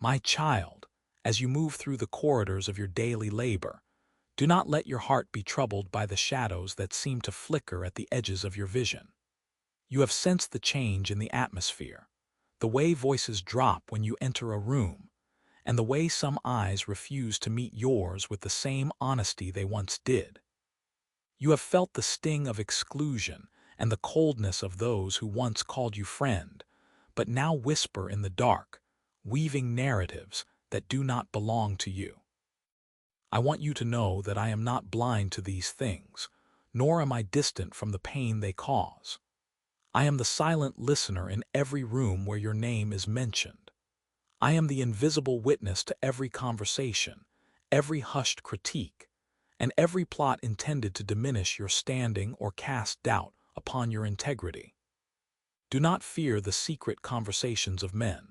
My child, as you move through the corridors of your daily labor, do not let your heart be troubled by the shadows that seem to flicker at the edges of your vision. You have sensed the change in the atmosphere, the way voices drop when you enter a room, and the way some eyes refuse to meet yours with the same honesty they once did. You have felt the sting of exclusion and the coldness of those who once called you friend, but now whisper in the dark, weaving narratives that do not belong to you. I want you to know that I am not blind to these things, nor am I distant from the pain they cause. I am the silent listener in every room where your name is mentioned. I am the invisible witness to every conversation, every hushed critique, and every plot intended to diminish your standing or cast doubt upon your integrity. Do not fear the secret conversations of men,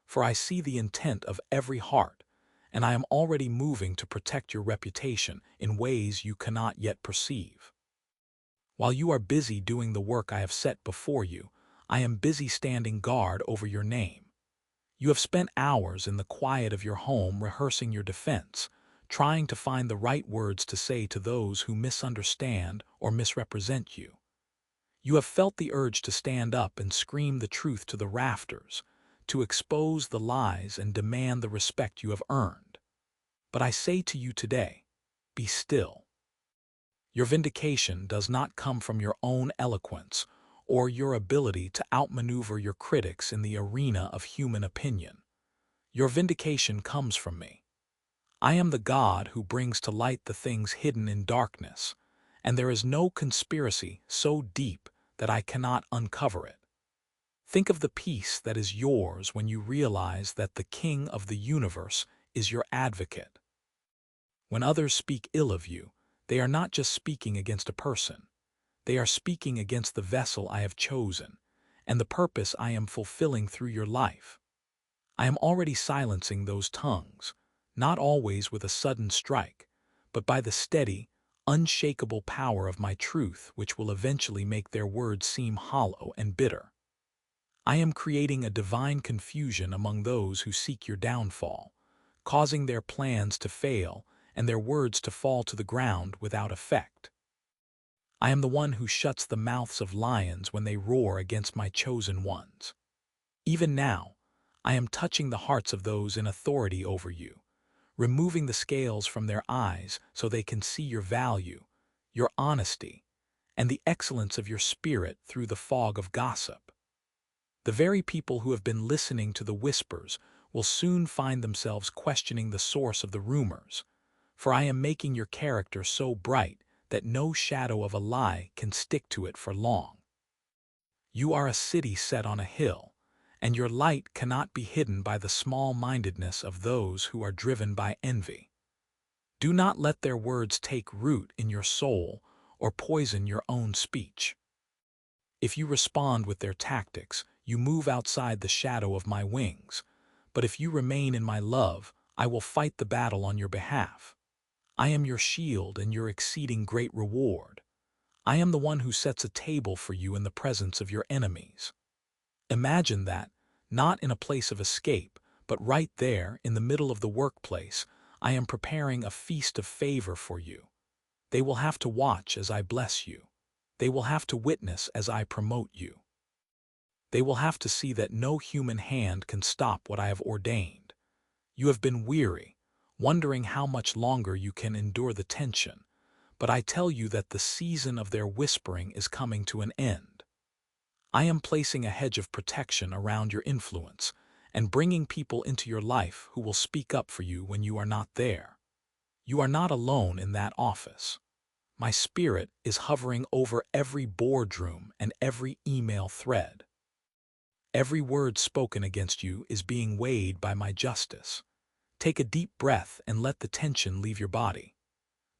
for I see the intent of every heart, and I am already moving to protect your reputation in ways you cannot yet perceive. While you are busy doing the work I have set before you, I am busy standing guard over your name. You have spent hours in the quiet of your home rehearsing your defense, trying to find the right words to say to those who misunderstand or misrepresent you. You have felt the urge to stand up and scream the truth to the rafters, to expose the lies and demand the respect you have earned. But I say to you today, be still. Your vindication does not come from your own eloquence or your ability to outmaneuver your critics in the arena of human opinion. Your vindication comes from me. I am the God who brings to light the things hidden in darkness, and there is no conspiracy so deep that I cannot uncover it. Think of the peace that is yours when you realize that the King of the universe is your advocate. When others speak ill of you, they are not just speaking against a person. They are speaking against the vessel I have chosen and the purpose I am fulfilling through your life. I am already silencing those tongues, not always with a sudden strike, but by the steady, unshakable power of my truth which will eventually make their words seem hollow and bitter. I am creating a divine confusion among those who seek your downfall, causing their plans to fail and their words to fall to the ground without effect. I am the one who shuts the mouths of lions when they roar against my chosen ones. Even now, I am touching the hearts of those in authority over you, removing the scales from their eyes so they can see your value, your honesty, and the excellence of your spirit through the fog of gossip. The very people who have been listening to the whispers will soon find themselves questioning the source of the rumors, for I am making your character so bright that no shadow of a lie can stick to it for long. You are a city set on a hill, and your light cannot be hidden by the small-mindedness of those who are driven by envy. Do not let their words take root in your soul or poison your own speech. If you respond with their tactics, you move outside the shadow of my wings, but if you remain in my love, I will fight the battle on your behalf. I am your shield and your exceeding great reward. I am the one who sets a table for you in the presence of your enemies. Imagine that, not in a place of escape, but right there in the middle of the workplace, I am preparing a feast of favor for you. They will have to watch as I bless you. They will have to witness as I promote you. They will have to see that no human hand can stop what I have ordained. You have been weary, wondering how much longer you can endure the tension, but I tell you that the season of their whispering is coming to an end. I am placing a hedge of protection around your influence and bringing people into your life who will speak up for you when you are not there. You are not alone in that office. My spirit is hovering over every boardroom and every email thread. Every word spoken against you is being weighed by my justice. Take a deep breath and let the tension leave your body.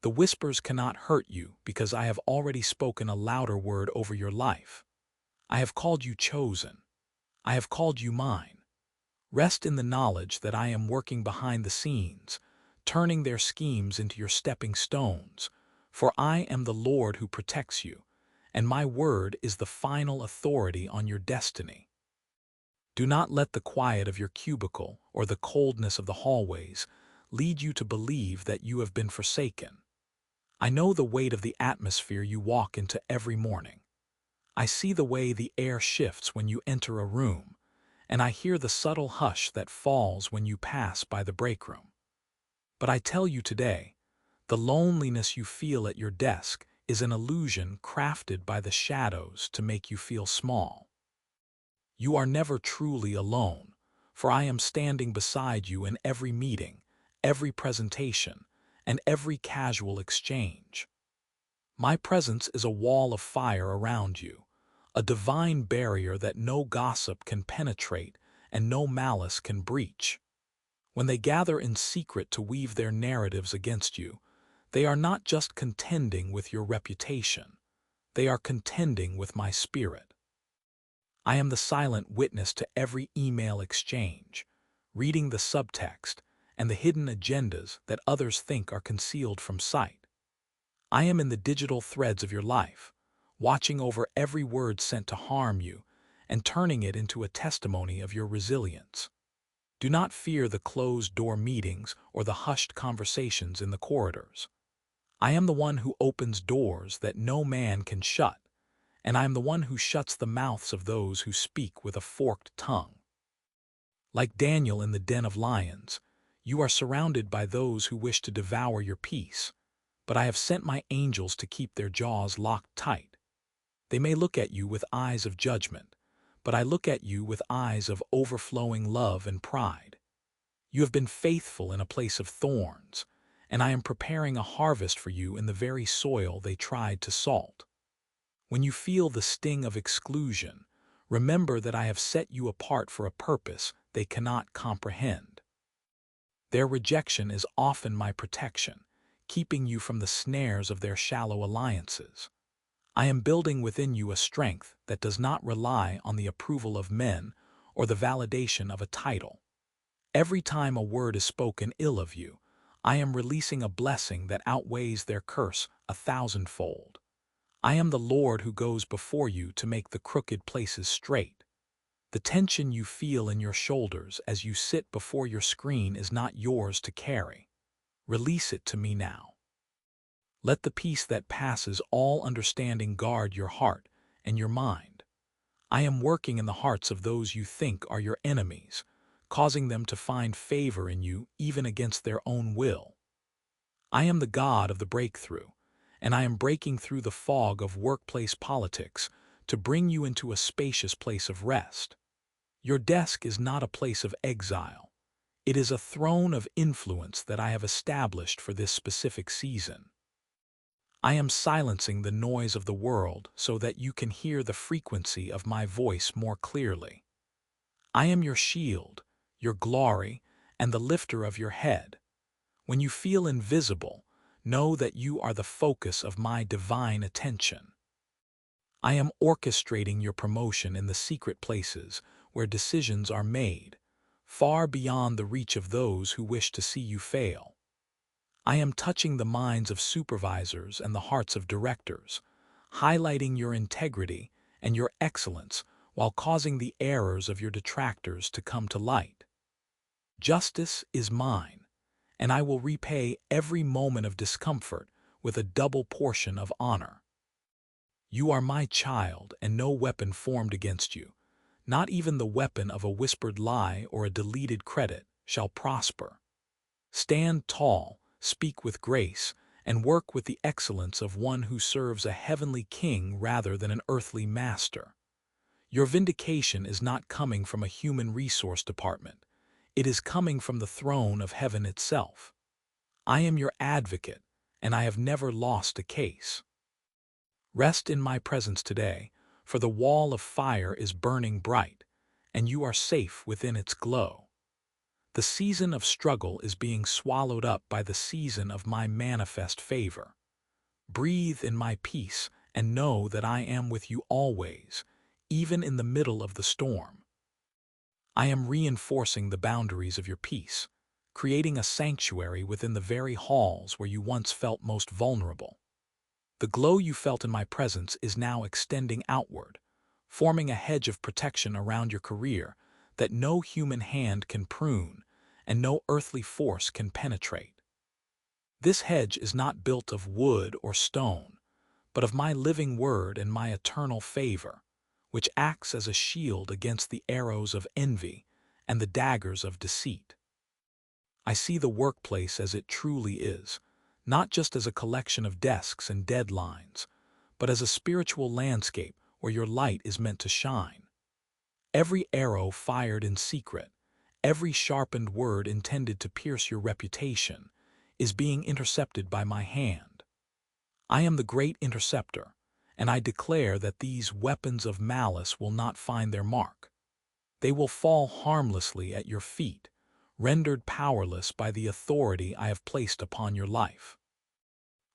The whispers cannot hurt you because I have already spoken a louder word over your life. I have called you chosen. I have called you mine. Rest in the knowledge that I am working behind the scenes, turning their schemes into your stepping stones, for I am the Lord who protects you, and my word is the final authority on your destiny. Do not let the quiet of your cubicle or the coldness of the hallways lead you to believe that you have been forsaken. I know the weight of the atmosphere you walk into every morning. I see the way the air shifts when you enter a room, and I hear the subtle hush that falls when you pass by the break room. But I tell you today, the loneliness you feel at your desk is an illusion crafted by the shadows to make you feel small. You are never truly alone, for I am standing beside you in every meeting, every presentation, and every casual exchange. My presence is a wall of fire around you, a divine barrier that no gossip can penetrate and no malice can breach. When they gather in secret to weave their narratives against you, they are not just contending with your reputation, they are contending with my spirit. I am the silent witness to every email exchange, reading the subtext and the hidden agendas that others think are concealed from sight. I am in the digital threads of your life, watching over every word sent to harm you and turning it into a testimony of your resilience. Do not fear the closed-door meetings or the hushed conversations in the corridors. I am the one who opens doors that no man can shut, and I am the one who shuts the mouths of those who speak with a forked tongue. Like Daniel in the den of lions, you are surrounded by those who wish to devour your peace, but I have sent my angels to keep their jaws locked tight. They may look at you with eyes of judgment, but I look at you with eyes of overflowing love and pride. You have been faithful in a place of thorns, and I am preparing a harvest for you in the very soil they tried to salt. When you feel the sting of exclusion, remember that I have set you apart for a purpose they cannot comprehend. Their rejection is often my protection, keeping you from the snares of their shallow alliances. I am building within you a strength that does not rely on the approval of men or the validation of a title. Every time a word is spoken ill of you, I am releasing a blessing that outweighs their curse 1,000-fold. I am the Lord who goes before you to make the crooked places straight. The tension you feel in your shoulders as you sit before your screen is not yours to carry. Release it to me now. Let the peace that passes all understanding guard your heart and your mind. I am working in the hearts of those you think are your enemies, causing them to find favor in you even against their own will. I am the God of the breakthrough, and I am breaking through the fog of workplace politics to bring you into a spacious place of rest. Your desk is not a place of exile. It is a throne of influence that I have established for this specific season. I am silencing the noise of the world so that you can hear the frequency of my voice more clearly. I am your shield, your glory, and the lifter of your head. When you feel invisible, know that you are the focus of my divine attention. I am orchestrating your promotion in the secret places where decisions are made, far beyond the reach of those who wish to see you fail. I am touching the minds of supervisors and the hearts of directors, highlighting your integrity and your excellence while causing the errors of your detractors to come to light. Justice is mine, and I will repay every moment of discomfort with a double portion of honor. You are my child, and no weapon formed against you, not even the weapon of a whispered lie or a deleted credit, shall prosper. Stand tall, speak with grace, and work with the excellence of one who serves a heavenly king rather than an earthly master. Your vindication is not coming from a human resource department. It is coming from the throne of heaven itself. I am your advocate, and I have never lost a case. Rest in my presence today, for the wall of fire is burning bright, and you are safe within its glow. The season of struggle is being swallowed up by the season of my manifest favor. Breathe in my peace and know that I am with you always, even in the middle of the storm. I am reinforcing the boundaries of your peace, creating a sanctuary within the very halls where you once felt most vulnerable. The glow you felt in my presence is now extending outward, forming a hedge of protection around your career that no human hand can prune and no earthly force can penetrate. This hedge is not built of wood or stone, but of my living word and my eternal favor, which acts as a shield against the arrows of envy and the daggers of deceit. I see the workplace as it truly is, not just as a collection of desks and deadlines, but as a spiritual landscape where your light is meant to shine. Every arrow fired in secret, every sharpened word intended to pierce your reputation, is being intercepted by my hand. I am the great interceptor, and I declare that these weapons of malice will not find their mark. They will fall harmlessly at your feet, rendered powerless by the authority I have placed upon your life.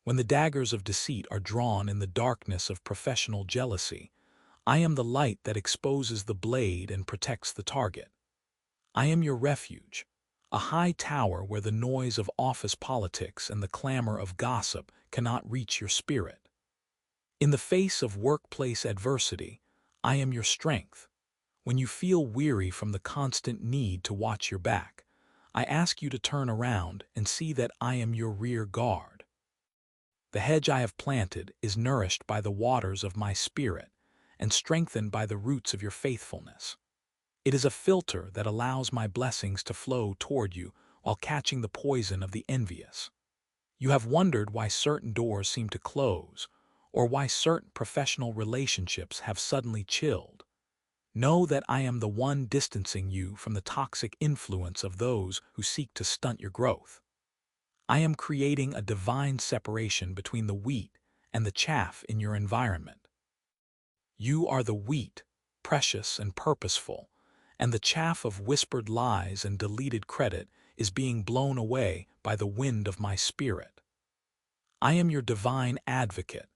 When the daggers of deceit are drawn in the darkness of professional jealousy, I am the light that exposes the blade and protects the target. I am your refuge, a high tower where the noise of office politics and the clamor of gossip cannot reach your spirit. In the face of workplace adversity, I am your strength. When you feel weary from the constant need to watch your back, I ask you to turn around and see that I am your rear guard. The hedge I have planted is nourished by the waters of my spirit and strengthened by the roots of your faithfulness. It is a filter that allows my blessings to flow toward you while catching the poison of the envious. You have wondered why certain doors seem to close, or why certain professional relationships have suddenly chilled. Know that I am the one distancing you from the toxic influence of those who seek to stunt your growth. I am creating a divine separation between the wheat and the chaff in your environment. You are the wheat, precious and purposeful, and the chaff of whispered lies and deleted credit is being blown away by the wind of my spirit. I am your divine advocate,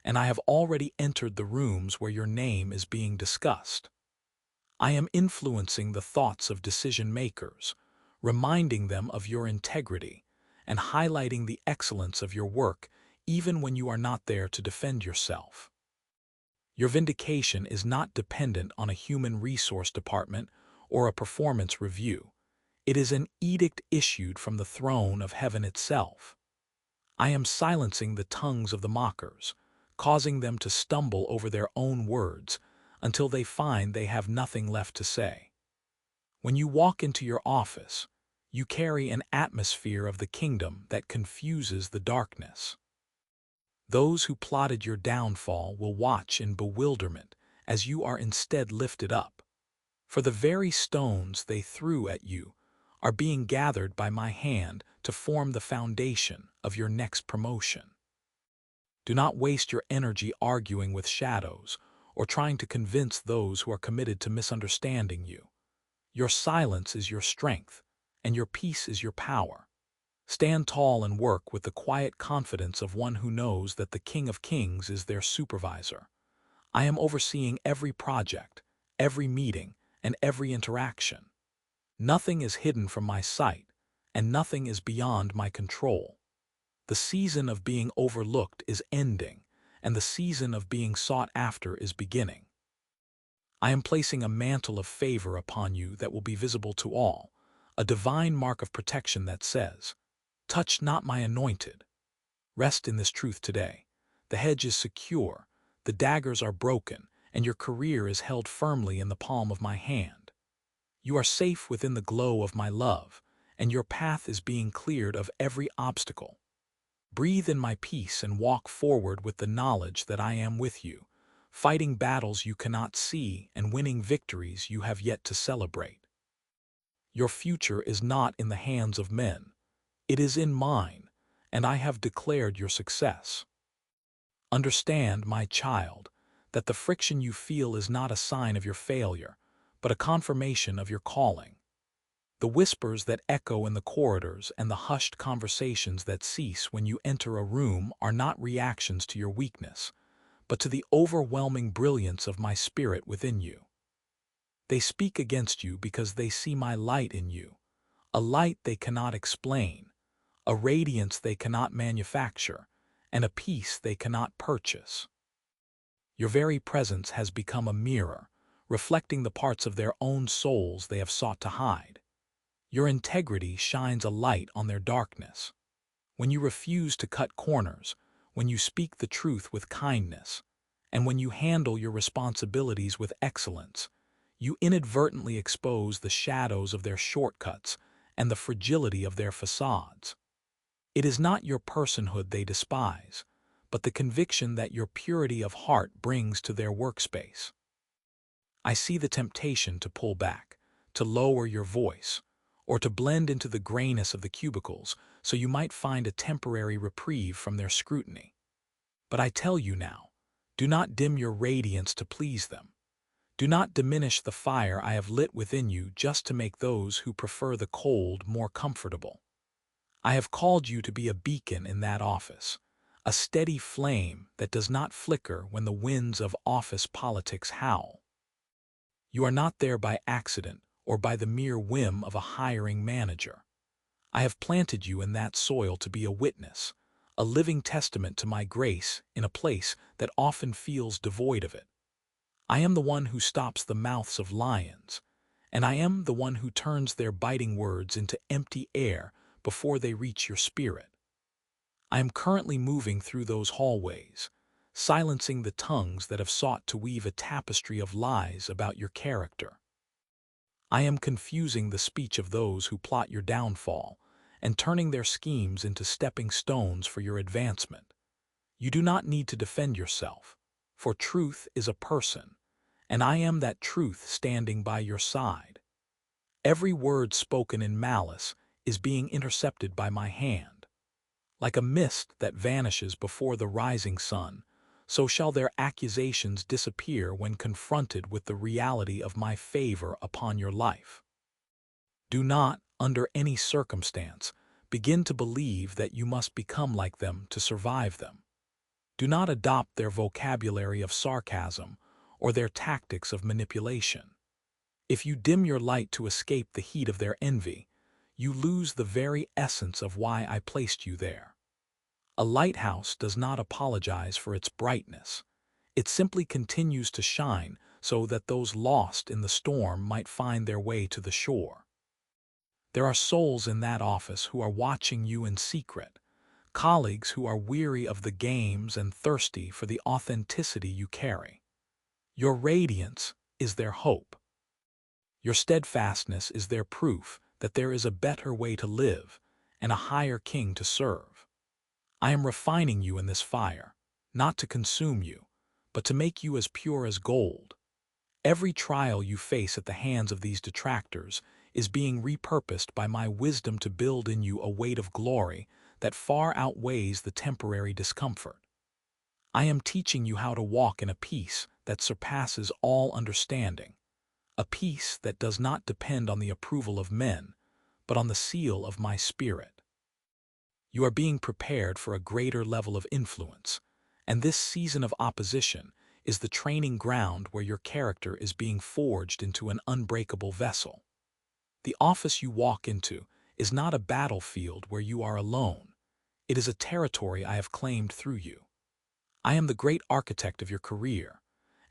and I have already entered the rooms where your name is being discussed. I am influencing the thoughts of decision-makers, reminding them of your integrity, and highlighting the excellence of your work even when you are not there to defend yourself. Your vindication is not dependent on a human resource department or a performance review. It is an edict issued from the throne of heaven itself. I am silencing the tongues of the mockers, causing them to stumble over their own words until they find they have nothing left to say. When you walk into your office, you carry an atmosphere of the kingdom that confuses the darkness. Those who plotted your downfall will watch in bewilderment as you are instead lifted up. For the very stones they threw at you are being gathered by my hand to form the foundation of your next promotion. Do not waste your energy arguing with shadows or trying to convince those who are committed to misunderstanding you. Your silence is your strength, and your peace is your power. Stand tall and work with the quiet confidence of one who knows that the King of Kings is their supervisor. I am overseeing every project, every meeting, and every interaction. Nothing is hidden from my sight, and nothing is beyond my control. The season of being overlooked is ending, and the season of being sought after is beginning. I am placing a mantle of favor upon you that will be visible to all, a divine mark of protection that says, "Touch not my anointed." Rest in this truth today. The hedge is secure, the daggers are broken, and your career is held firmly in the palm of my hand. You are safe within the glow of my love, and your path is being cleared of every obstacle. Breathe in my peace and walk forward with the knowledge that I am with you, fighting battles you cannot see and winning victories you have yet to celebrate. Your future is not in the hands of men. It is in mine, and I have declared your success. Understand, my child, that the friction you feel is not a sign of your failure, but a confirmation of your calling. The whispers that echo in the corridors and the hushed conversations that cease when you enter a room are not reactions to your weakness, but to the overwhelming brilliance of my spirit within you. They speak against you because they see my light in you, a light they cannot explain, a radiance they cannot manufacture, and a peace they cannot purchase. Your very presence has become a mirror, reflecting the parts of their own souls they have sought to hide. Your integrity shines a light on their darkness. When you refuse to cut corners, when you speak the truth with kindness, and when you handle your responsibilities with excellence, you inadvertently expose the shadows of their shortcuts and the fragility of their facades. It is not your personhood they despise, but the conviction that your purity of heart brings to their workspace. I see the temptation to pull back, to lower your voice, or to blend into the grayness of the cubicles so you might find a temporary reprieve from their scrutiny. But I tell you now, do not dim your radiance to please them. Do not diminish the fire I have lit within you just to make those who prefer the cold more comfortable. I have called you to be a beacon in that office, a steady flame that does not flicker when the winds of office politics howl. You are not there by accident or by the mere whim of a hiring manager. I have planted you in that soil to be a witness, a living testament to my grace in a place that often feels devoid of it. I am the one who stops the mouths of lions, and I am the one who turns their biting words into empty air before they reach your spirit. I am currently moving through those hallways, silencing the tongues that have sought to weave a tapestry of lies about your character. I am confusing the speech of those who plot your downfall and turning their schemes into stepping stones for your advancement. You do not need to defend yourself, for truth is a person, and I am that truth standing by your side. Every word spoken in malice is being intercepted by my hand. Like a mist that vanishes before the rising sun, so shall their accusations disappear when confronted with the reality of my favor upon your life. Do not, under any circumstance, begin to believe that you must become like them to survive them. Do not adopt their vocabulary of sarcasm or their tactics of manipulation. If you dim your light to escape the heat of their envy, you lose the very essence of why I placed you there. A lighthouse does not apologize for its brightness. It simply continues to shine so that those lost in the storm might find their way to the shore. There are souls in that office who are watching you in secret, colleagues who are weary of the games and thirsty for the authenticity you carry. Your radiance is their hope. Your steadfastness is their proof that there is a better way to live and a higher king to serve. I am refining you in this fire, not to consume you, but to make you as pure as gold. Every trial you face at the hands of these detractors is being repurposed by my wisdom to build in you a weight of glory that far outweighs the temporary discomfort. I am teaching you how to walk in a peace that surpasses all understanding, a peace that does not depend on the approval of men, but on the seal of my spirit. You are being prepared for a greater level of influence, and this season of opposition is the training ground where your character is being forged into an unbreakable vessel. The office you walk into is not a battlefield where you are alone. It is a territory I have claimed through you. I am the great architect of your career,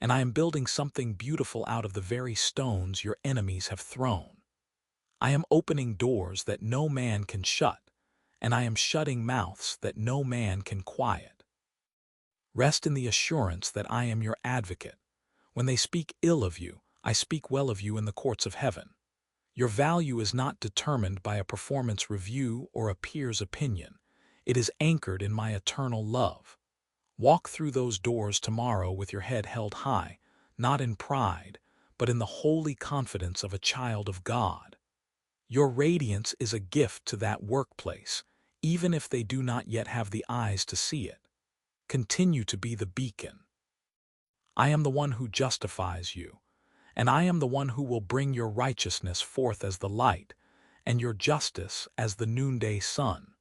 and I am building something beautiful out of the very stones your enemies have thrown. I am opening doors that no man can shut, and I am shutting mouths that no man can quiet. Rest in the assurance that I am your advocate. When they speak ill of you, I speak well of you in the courts of heaven. Your value is not determined by a performance review or a peer's opinion. It is anchored in my eternal love. Walk through those doors tomorrow with your head held high, not in pride, but in the holy confidence of a child of God. Your radiance is a gift to that workplace, even if they do not yet have the eyes to see it. Continue to be the beacon. I am the one who justifies you, and I am the one who will bring your righteousness forth as the light, and your justice as the noonday sun.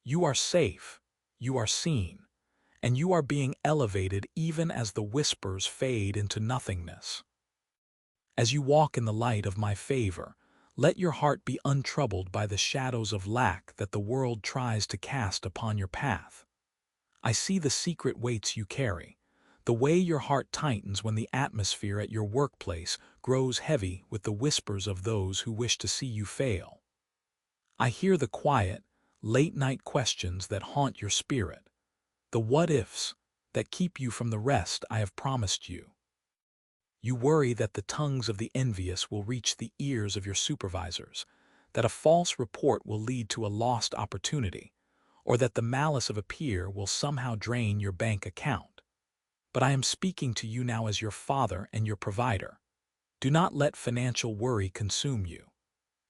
You are safe, you are seen, and you are being elevated even as the whispers fade into nothingness. As you walk in the light of my favor, let your heart be untroubled by the shadows of lack that the world tries to cast upon your path. I see the secret weights you carry, The way your heart tightens when the atmosphere at your workplace grows heavy with the whispers of those who wish to see you fail. I hear the quiet, late-night questions that haunt your spirit, the what-ifs that keep you from the rest I have promised you. You worry that the tongues of the envious will reach the ears of your supervisors, that a false report will lead to a lost opportunity, or that the malice of a peer will somehow drain your bank account. But I am speaking to you now as your father and your provider. Do not let financial worry consume you.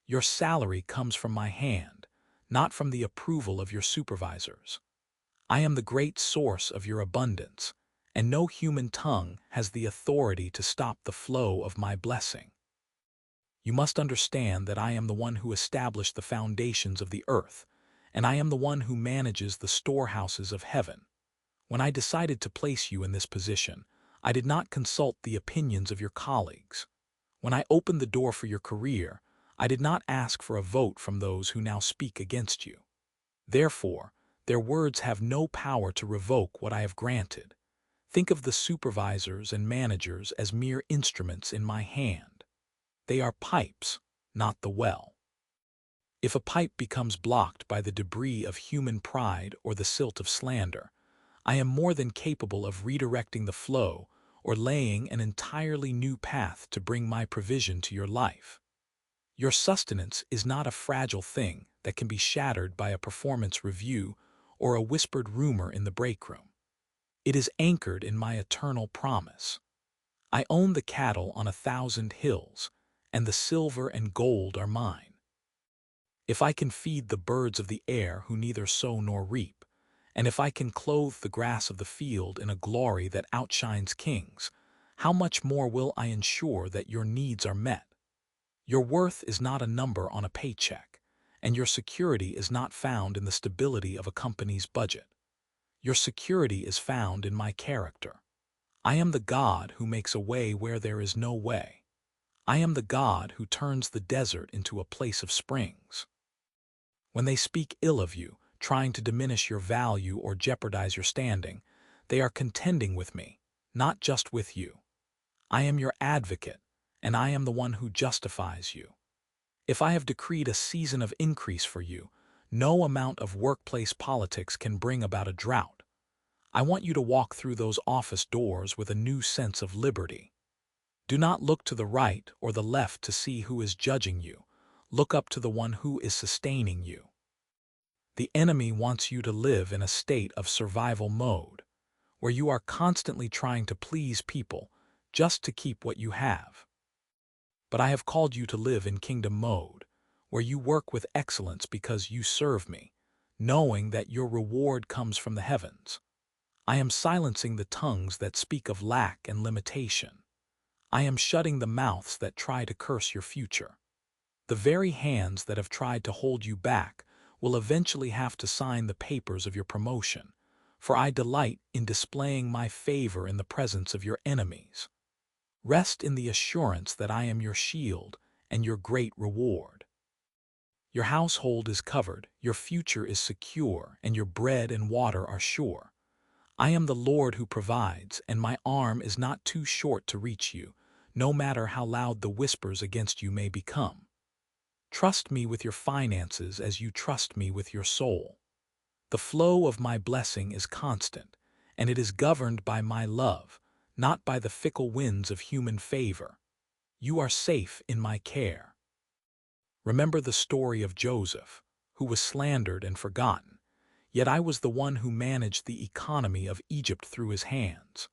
Your salary comes from my hand, not from the approval of your supervisors. I am the great source of your abundance, and no human tongue has the authority to stop the flow of my blessing. You must understand that I am the one who established the foundations of the earth, and I am the one who manages the storehouses of heaven. When I decided to place you in this position, I did not consult the opinions of your colleagues. When I opened the door for your career, I did not ask for a vote from those who now speak against you. Therefore, their words have no power to revoke what I have granted. Think of the supervisors and managers as mere instruments in my hand. They are pipes, not the well. If a pipe becomes blocked by the debris of human pride or the silt of slander, I am more than capable of redirecting the flow or laying an entirely new path to bring my provision to your life. Your sustenance is not a fragile thing that can be shattered by a performance review or a whispered rumor in the break room. It is anchored in my eternal promise. I own the cattle on 1,000 hills, and the silver and gold are mine. If I can feed the birds of the air who neither sow nor reap, and if I can clothe the grass of the field in a glory that outshines kings, how much more will I ensure that your needs are met? Your worth is not a number on a paycheck, and your security is not found in the stability of a company's budget. Your security is found in my character. I am the God who makes a way where there is no way. I am the God who turns the desert into a place of springs. When they speak ill of you, trying to diminish your value or jeopardize your standing, they are contending with me, not just with you. I am your advocate, and I am the one who justifies you. If I have decreed a season of increase for you, no amount of workplace politics can bring about a drought. I want you to walk through those office doors with a new sense of liberty. Do not look to the right or the left to see who is judging you. Look up to the one who is sustaining you. The enemy wants you to live in a state of survival mode, where you are constantly trying to please people just to keep what you have. But I have called you to live in kingdom mode, where you work with excellence because you serve me, knowing that your reward comes from the heavens. I am silencing the tongues that speak of lack and limitation. I am shutting the mouths that try to curse your future. The very hands that have tried to hold you back will eventually have to sign the papers of your promotion, for I delight in displaying my favor in the presence of your enemies. Rest in the assurance that I am your shield and your great reward. Your household is covered, your future is secure, and your bread and water are sure. I am the Lord who provides, and my arm is not too short to reach you, no matter how loud the whispers against you may become. Trust me with your finances as you trust me with your soul. The flow of my blessing is constant, and it is governed by my love, not by the fickle winds of human favor. You are safe in my care. Remember the story of Joseph, who was slandered and forgotten, yet I was the one who managed the economy of Egypt through his hands.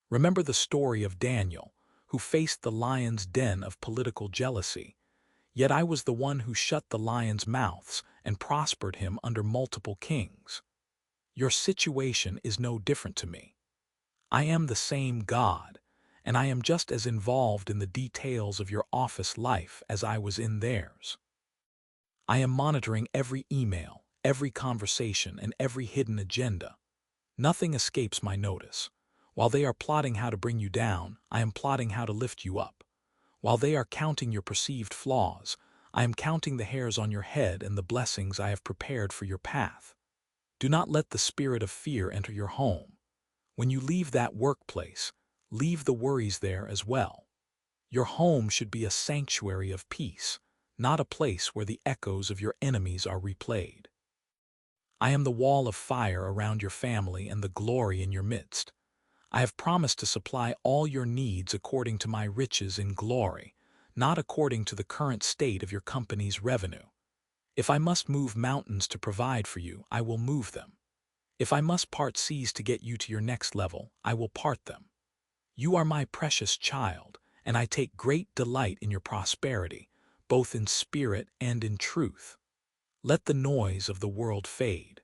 Remember the story of Daniel, who faced the lion's den of political jealousy, yet I was the one who shut the lions' mouths and prospered him under multiple kings. Your situation is no different to me. I am the same God, and I am just as involved in the details of your office life as I was in theirs. I am monitoring every email, every conversation, and every hidden agenda. Nothing escapes my notice. While they are plotting how to bring you down, I am plotting how to lift you up. While they are counting your perceived flaws, I am counting the hairs on your head and the blessings I have prepared for your path. Do not let the spirit of fear enter your home. When you leave that workplace, leave the worries there as well. Your home should be a sanctuary of peace, not a place where the echoes of your enemies are replayed. I am the wall of fire around your family and the glory in your midst. I have promised to supply all your needs according to my riches in glory, not according to the current state of your company's revenue. If I must move mountains to provide for you, I will move them. If I must part seas to get you to your next level, I will part them. You are my precious child, and I take great delight in your prosperity, both in spirit and in truth. Let the noise of the world fade.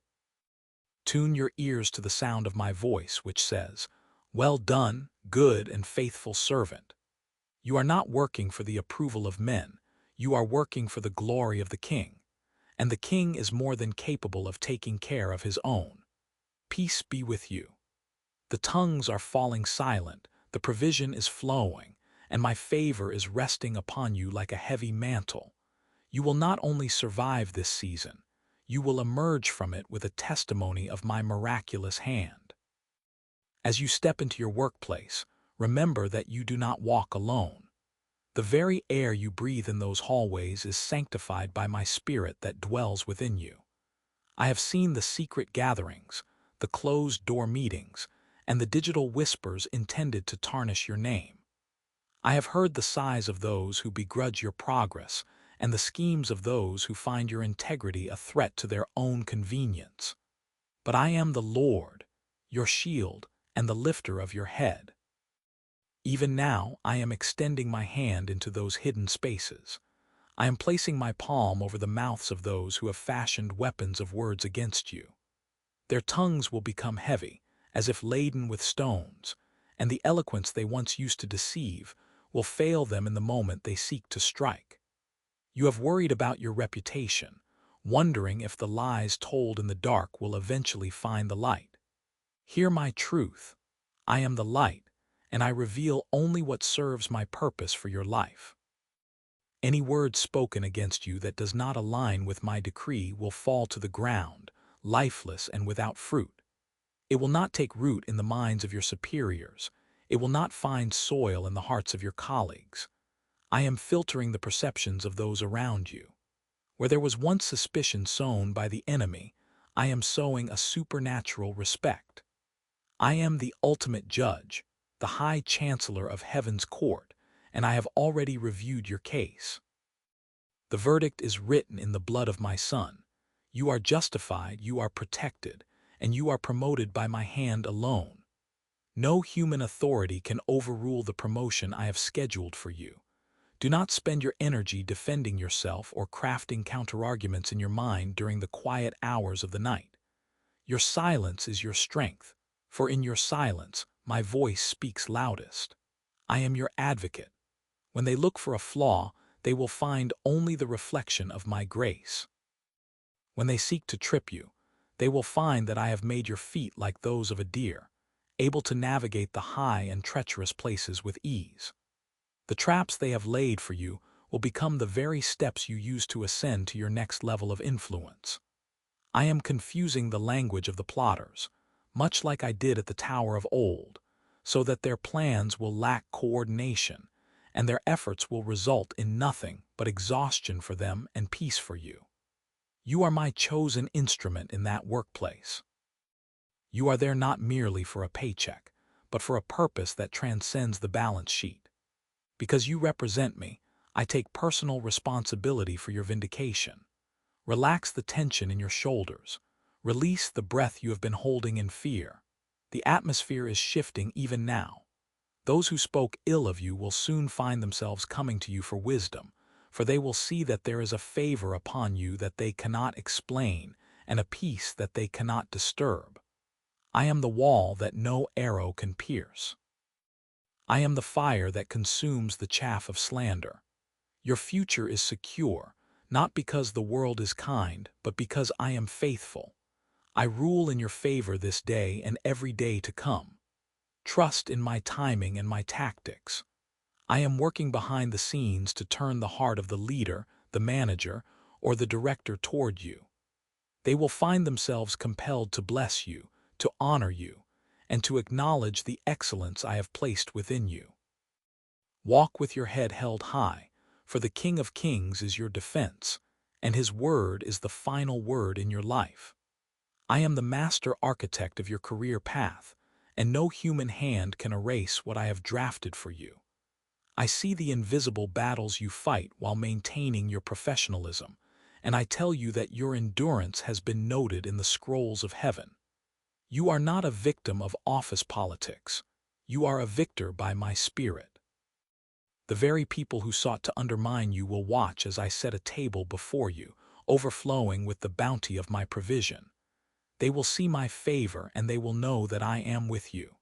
Tune your ears to the sound of my voice, which says, "Well done, good and faithful servant." You are not working for the approval of men, you are working for the glory of the King, and the King is more than capable of taking care of his own. Peace be with you. The tongues are falling silent, the provision is flowing, and my favor is resting upon you like a heavy mantle. You will not only survive this season, you will emerge from it with a testimony of my miraculous hand. As you step into your workplace, remember that you do not walk alone. The very air you breathe in those hallways is sanctified by my spirit that dwells within you. I have seen the secret gatherings, the closed-door meetings, and the digital whispers intended to tarnish your name. I have heard the sighs of those who begrudge your progress and the schemes of those who find your integrity a threat to their own convenience. But I am the Lord, your shield, and the lifter of your head. Even now, I am extending my hand into those hidden spaces. I am placing my palm over the mouths of those who have fashioned weapons of words against you. Their tongues will become heavy, as if laden with stones, and the eloquence they once used to deceive will fail them in the moment they seek to strike. You have worried about your reputation, wondering if the lies told in the dark will eventually find the light. Hear my truth. I am the light, and I reveal only what serves my purpose for your life. Any word spoken against you that does not align with my decree will fall to the ground, lifeless and without fruit. It will not take root in the minds of your superiors. It will not find soil in the hearts of your colleagues. I am filtering the perceptions of those around you. Where there was once suspicion sown by the enemy, I am sowing a supernatural respect. I am the ultimate judge, the high chancellor of heaven's court, and I have already reviewed your case. The verdict is written in the blood of my Son. You are justified, you are protected, and you are promoted by my hand alone. No human authority can overrule the promotion I have scheduled for you. Do not spend your energy defending yourself or crafting counterarguments in your mind during the quiet hours of the night. Your silence is your strength, for in your silence my voice speaks loudest. I am your advocate. When they look for a flaw, they will find only the reflection of my grace. When they seek to trip you, they will find that I have made your feet like those of a deer, able to navigate the high and treacherous places with ease. The traps they have laid for you will become the very steps you use to ascend to your next level of influence. I am confusing the language of the plotters, much like I did at the Tower of old, so that their plans will lack coordination, and their efforts will result in nothing but exhaustion for them and peace for you. You are my chosen instrument in that workplace. You are there not merely for a paycheck, but for a purpose that transcends the balance sheet. Because you represent me, I take personal responsibility for your vindication. Relax the tension in your shoulders. Release the breath you have been holding in fear. The atmosphere is shifting even now. Those who spoke ill of you will soon find themselves coming to you for wisdom, for they will see that there is a favor upon you that they cannot explain and a peace that they cannot disturb. I am the wall that no arrow can pierce. I am the fire that consumes the chaff of slander. Your future is secure, not because the world is kind, but because I am faithful. I rule in your favor this day and every day to come. Trust in my timing and my tactics. I am working behind the scenes to turn the heart of the leader, the manager, or the director toward you. They will find themselves compelled to bless you, to honor you, and to acknowledge the excellence I have placed within you. Walk with your head held high, for the King of Kings is your defense, and his word is the final word in your life. I am the master architect of your career path, and no human hand can erase what I have drafted for you. I see the invisible battles you fight while maintaining your professionalism, and I tell you that your endurance has been noted in the scrolls of heaven. You are not a victim of office politics. You are a victor by my spirit. The very people who sought to undermine you will watch as I set a table before you, overflowing with the bounty of my provision. They will see my favor and they will know that I am with you.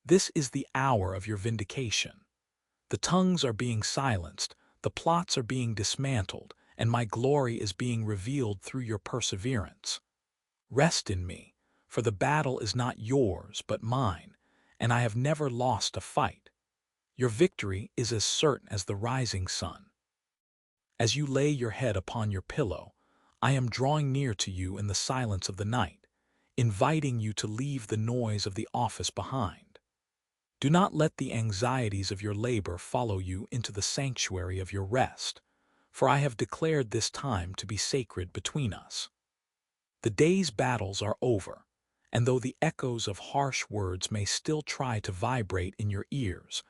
This is the hour of your vindication. The tongues are being silenced, the plots are being dismantled, and my glory is being revealed through your perseverance. Rest in me, for the battle is not yours but mine, and I have never lost a fight. Your victory is as certain as the rising sun. As you lay your head upon your pillow, I am drawing near to you in the silence of the night, inviting you to leave the noise of the office behind. Do not let the anxieties of your labor follow you into the sanctuary of your rest, for I have declared this time to be sacred between us. The day's battles are over, and though the echoes of harsh words may still try to vibrate in your ears,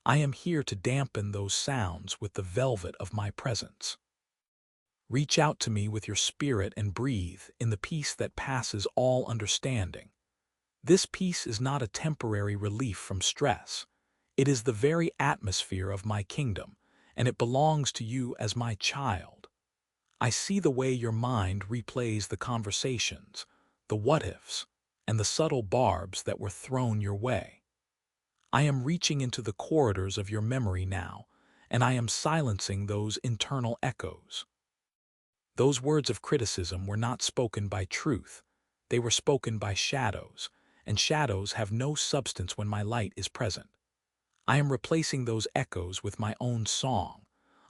I am here to dampen those sounds with the velvet of my presence. Reach out to me with your spirit and breathe in the peace that passes all understanding. This peace is not a temporary relief from stress. It is the very atmosphere of my kingdom, and it belongs to you as my child. I see the way your mind replays the conversations, the what-ifs, and the subtle barbs that were thrown your way. I am reaching into the corridors of your memory now, and I am silencing those internal echoes. Those words of criticism were not spoken by truth. They were spoken by shadows, and shadows have no substance when my light is present. I am replacing those echoes with my own song,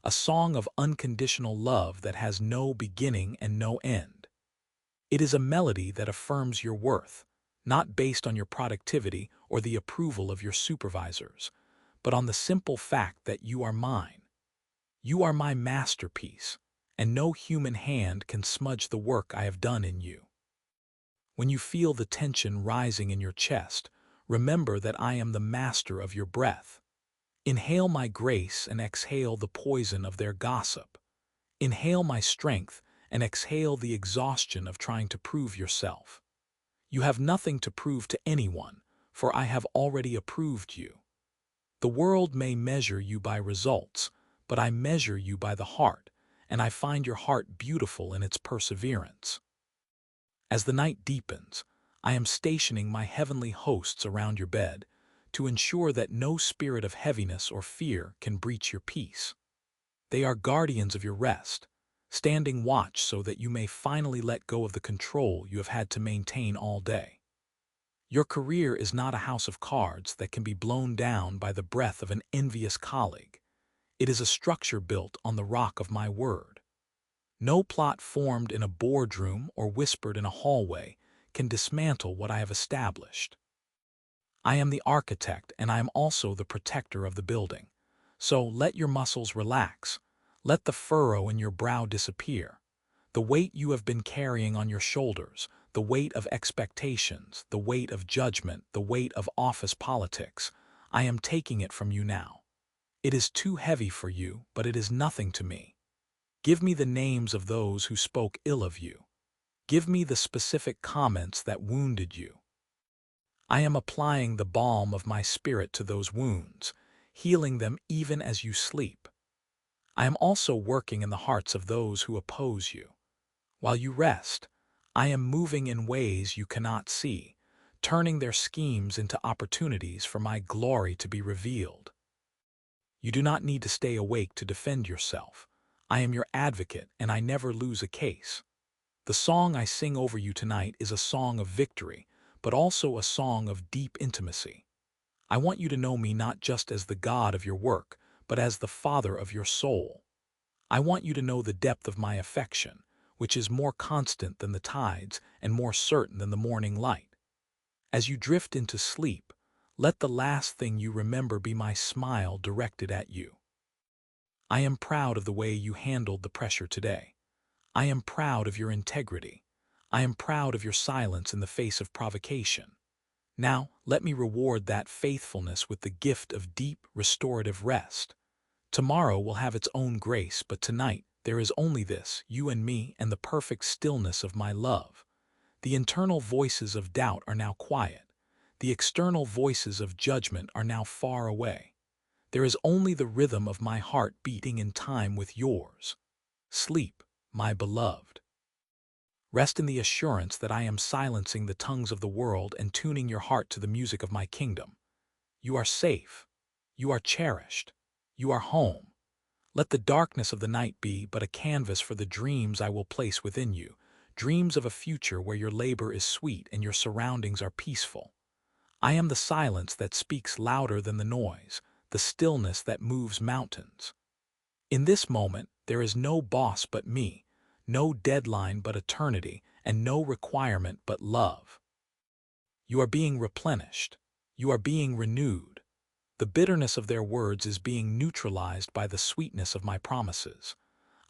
a song of unconditional love that has no beginning and no end. It is a melody that affirms your worth, not based on your productivity or the approval of your supervisors, but on the simple fact that you are mine. You are my masterpiece, and no human hand can smudge the work I have done in you. When you feel the tension rising in your chest, remember that I am the master of your breath. Inhale my grace and exhale the poison of their gossip. Inhale my strength and exhale the exhaustion of trying to prove yourself. You have nothing to prove to anyone, for I have already approved you. The world may measure you by results, but I measure you by the heart, and I find your heart beautiful in its perseverance. As the night deepens, I am stationing my heavenly hosts around your bed to ensure that no spirit of heaviness or fear can breach your peace. They are guardians of your rest, standing watch so that you may finally let go of the control you have had to maintain all day. Your career is not a house of cards that can be blown down by the breath of an envious colleague. It is a structure built on the rock of my word. No plot formed in a boardroom or whispered in a hallway can dismantle what I have established. I am the architect and I am also the protector of the building. So let your muscles relax. Let the furrow in your brow disappear. The weight you have been carrying on your shoulders, the weight of expectations, the weight of judgment, the weight of office politics, I am taking it from you now. It is too heavy for you, but it is nothing to me. Give me the names of those who spoke ill of you. Give me the specific comments that wounded you. I am applying the balm of my spirit to those wounds, healing them even as you sleep. I am also working in the hearts of those who oppose you. While you rest, I am moving in ways you cannot see, turning their schemes into opportunities for my glory to be revealed. You do not need to stay awake to defend yourself. I am your advocate and I never lose a case. The song I sing over you tonight is a song of victory, but also a song of deep intimacy. I want you to know me not just as the God of your work, but as the Father of your soul. I want you to know the depth of my affection, which is more constant than the tides and more certain than the morning light. As you drift into sleep, let the last thing you remember be my smile directed at you. I am proud of the way you handled the pressure today. I am proud of your integrity. I am proud of your silence in the face of provocation. Now, let me reward that faithfulness with the gift of deep, restorative rest. Tomorrow will have its own grace, but tonight there is only this, you and me, and the perfect stillness of my love. The internal voices of doubt are now quiet. The external voices of judgment are now far away. There is only the rhythm of my heart beating in time with yours. Sleep, my beloved. Rest in the assurance that I am silencing the tongues of the world and tuning your heart to the music of my kingdom. You are safe. You are cherished. You are home. Let the darkness of the night be but a canvas for the dreams I will place within you, dreams of a future where your labor is sweet and your surroundings are peaceful. I am the silence that speaks louder than the noise, the stillness that moves mountains. In this moment, there is no boss but me, no deadline but eternity, and no requirement but love. You are being replenished. You are being renewed. The bitterness of their words is being neutralized by the sweetness of my promises.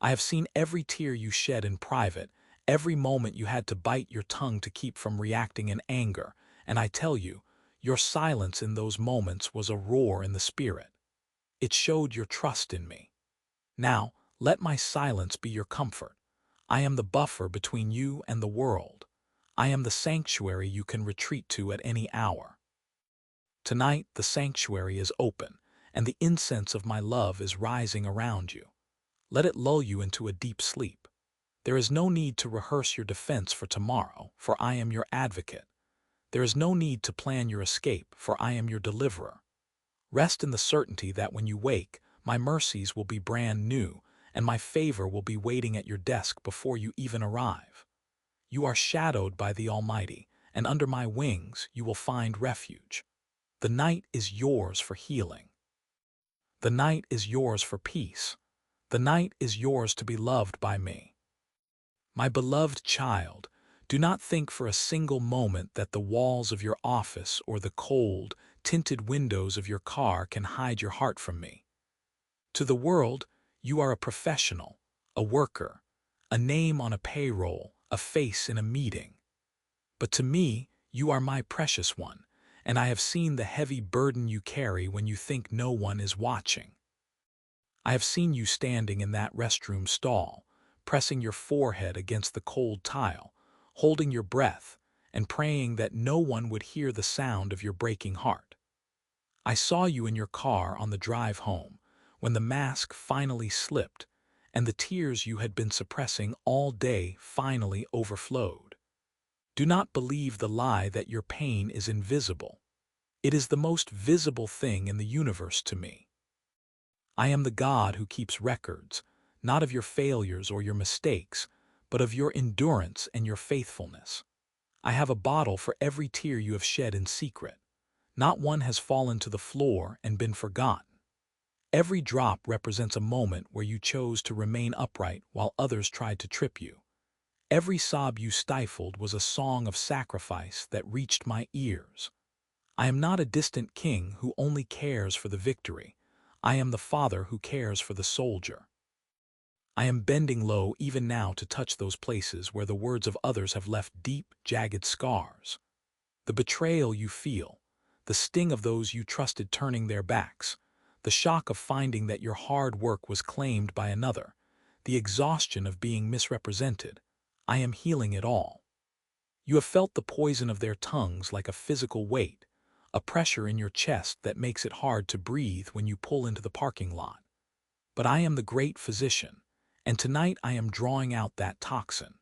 I have seen every tear you shed in private, every moment you had to bite your tongue to keep from reacting in anger, and I tell you, your silence in those moments was a roar in the spirit. It showed your trust in me. Now, let my silence be your comfort. I am the buffer between you and the world. I am the sanctuary you can retreat to at any hour. Tonight, the sanctuary is open, and the incense of my love is rising around you. Let it lull you into a deep sleep. There is no need to rehearse your defense for tomorrow, for I am your advocate. There is no need to plan your escape, for I am your deliverer. Rest in the certainty that when you wake, my mercies will be brand new, and my favor will be waiting at your desk before you even arrive. You are shadowed by the Almighty, and under my wings you will find refuge. The night is yours for healing. The night is yours for peace. The night is yours to be loved by me. My beloved child, do not think for a single moment that the walls of your office or the cold, tinted windows of your car can hide your heart from me. To the world, you are a professional, a worker, a name on a payroll, a face in a meeting. But to me, you are my precious one, and I have seen the heavy burden you carry when you think no one is watching. I have seen you standing in that restroom stall, pressing your forehead against the cold tile, holding your breath, and praying that no one would hear the sound of your breaking heart. I saw you in your car on the drive home, when the mask finally slipped, and the tears you had been suppressing all day finally overflowed. Do not believe the lie that your pain is invisible. It is the most visible thing in the universe to me. I am the God who keeps records, not of your failures or your mistakes, but of your endurance and your faithfulness. I have a bottle for every tear you have shed in secret. Not one has fallen to the floor and been forgotten. Every drop represents a moment where you chose to remain upright while others tried to trip you. Every sob you stifled was a song of sacrifice that reached my ears. I am not a distant king who only cares for the victory. I am the father who cares for the soldier. I am bending low even now to touch those places where the words of others have left deep, jagged scars. The betrayal you feel, the sting of those you trusted turning their backs, the shock of finding that your hard work was claimed by another, the exhaustion of being misrepresented, I am healing it all. You have felt the poison of their tongues like a physical weight, a pressure in your chest that makes it hard to breathe when you pull into the parking lot. But I am the great physician, and tonight I am drawing out that toxin.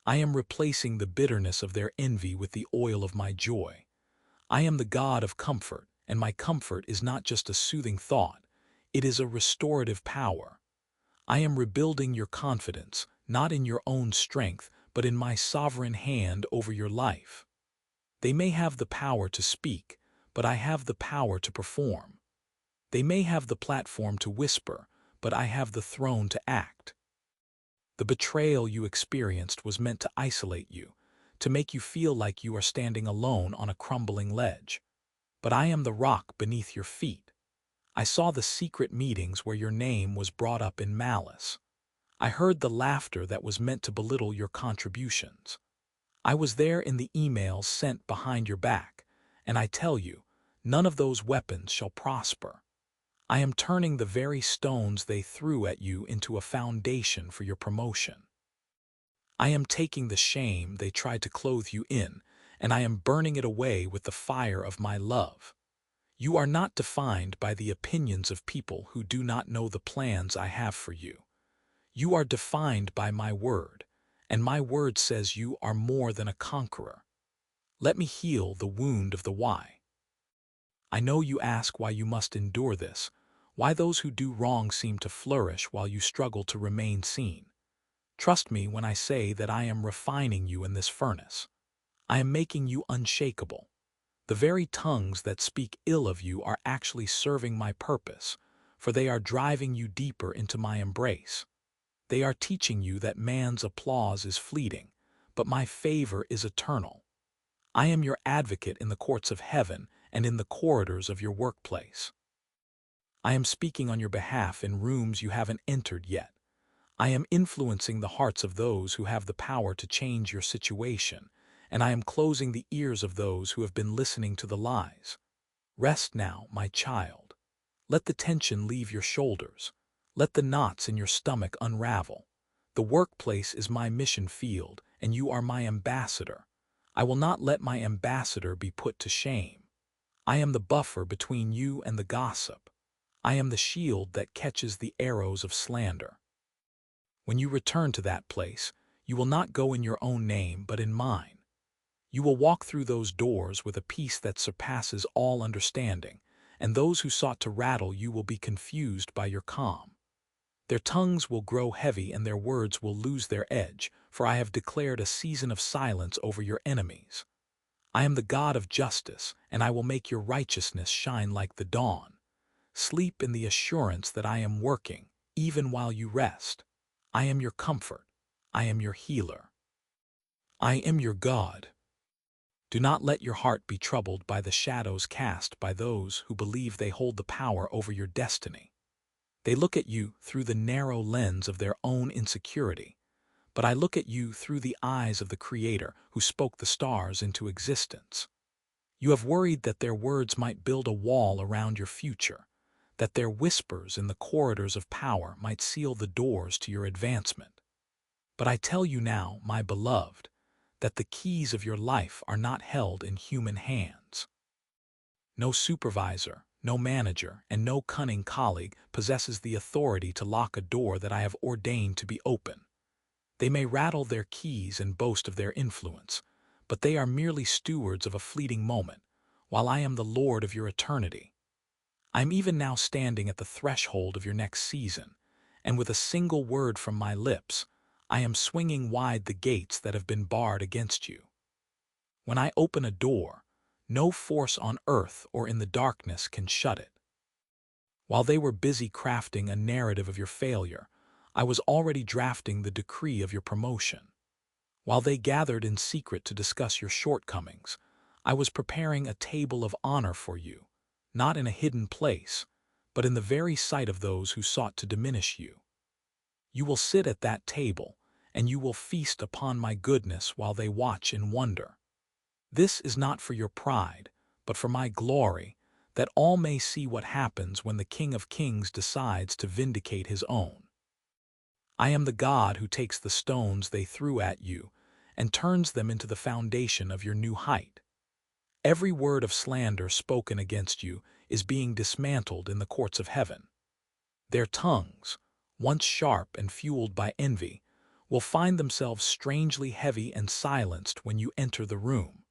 I am replacing the bitterness of their envy with the oil of my joy. I am the God of comfort, and my comfort is not just a soothing thought, it is a restorative power. I am rebuilding your confidence, not in your own strength, but in my sovereign hand over your life. They may have the power to speak, but I have the power to perform. They may have the platform to whisper, but I have the throne to act. The betrayal you experienced was meant to isolate you, to make you feel like you are standing alone on a crumbling ledge. But I am the rock beneath your feet. I saw the secret meetings where your name was brought up in malice. I heard the laughter that was meant to belittle your contributions. I was there in the emails sent behind your back, and I tell you, none of those weapons shall prosper. I am turning the very stones they threw at you into a foundation for your promotion. I am taking the shame they tried to clothe you in, and I am burning it away with the fire of my love. You are not defined by the opinions of people who do not know the plans I have for you. You are defined by my word, and my word says you are more than a conqueror. Let me heal the wound of the why. I know you ask why you must endure this, why those who do wrong seem to flourish while you struggle to remain seen. Trust me when I say that I am refining you in this furnace. I am making you unshakable. The very tongues that speak ill of you are actually serving my purpose, for they are driving you deeper into my embrace. They are teaching you that man's applause is fleeting, but my favor is eternal. I am your advocate in the courts of heaven and in the corridors of your workplace. I am speaking on your behalf in rooms you haven't entered yet. I am influencing the hearts of those who have the power to change your situation, and I am closing the ears of those who have been listening to the lies. Rest now, my child. Let the tension leave your shoulders. Let the knots in your stomach unravel. The workplace is my mission field, and you are my ambassador. I will not let my ambassador be put to shame. I am the buffer between you and the gossip. I am the shield that catches the arrows of slander. When you return to that place, you will not go in your own name but in mine. You will walk through those doors with a peace that surpasses all understanding, and those who sought to rattle you will be confused by your calm. Their tongues will grow heavy and their words will lose their edge, for I have declared a season of silence over your enemies. I am the God of justice, and I will make your righteousness shine like the dawn. Sleep in the assurance that I am working, even while you rest. I am your comfort. I am your healer. I am your God. Do not let your heart be troubled by the shadows cast by those who believe they hold the power over your destiny. They look at you through the narrow lens of their own insecurity, but I look at you through the eyes of the Creator who spoke the stars into existence. You have worried that their words might build a wall around your future, that their whispers in the corridors of power might seal the doors to your advancement. But I tell you now, my beloved, that the keys of your life are not held in human hands. No supervisor, no manager, and no cunning colleague possesses the authority to lock a door that I have ordained to be open. They may rattle their keys and boast of their influence, but they are merely stewards of a fleeting moment, while I am the Lord of your eternity. I am even now standing at the threshold of your next season, and with a single word from my lips, I am swinging wide the gates that have been barred against you. When I open a door, no force on earth or in the darkness can shut it. While they were busy crafting a narrative of your failure, I was already drafting the decree of your promotion. While they gathered in secret to discuss your shortcomings, I was preparing a table of honor for you, not in a hidden place, but in the very sight of those who sought to diminish you. You will sit at that table, and you will feast upon my goodness while they watch in wonder. This is not for your pride, but for my glory, that all may see what happens when the King of Kings decides to vindicate his own. I am the God who takes the stones they threw at you and turns them into the foundation of your new height. Every word of slander spoken against you is being dismantled in the courts of heaven. Their tongues, once sharp and fueled by envy, will find themselves strangely heavy and silenced when you enter the room.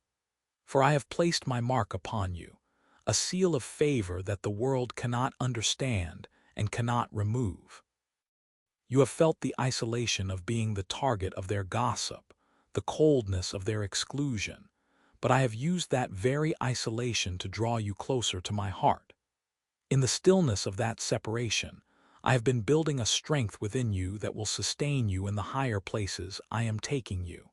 For I have placed my mark upon you, a seal of favor that the world cannot understand and cannot remove. You have felt the isolation of being the target of their gossip, the coldness of their exclusion, but I have used that very isolation to draw you closer to my heart. In the stillness of that separation, I have been building a strength within you that will sustain you in the higher places I am taking you.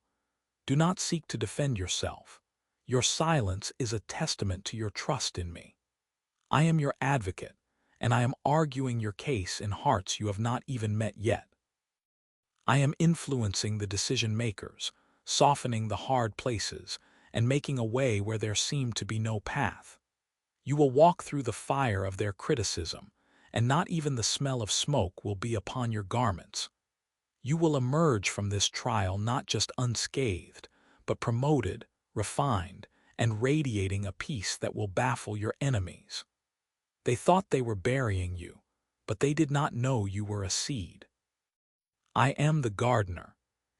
Do not seek to defend yourself. Your silence is a testament to your trust in me. I am your advocate, and I am arguing your case in hearts you have not even met yet. I am influencing the decision-makers, softening the hard places, and making a way where there seemed to be no path. You will walk through the fire of their criticism, and not even the smell of smoke will be upon your garments. You will emerge from this trial not just unscathed, but promoted, refined, and radiating a peace that will baffle your enemies. They thought they were burying you, but they did not know you were a seed. I am the gardener,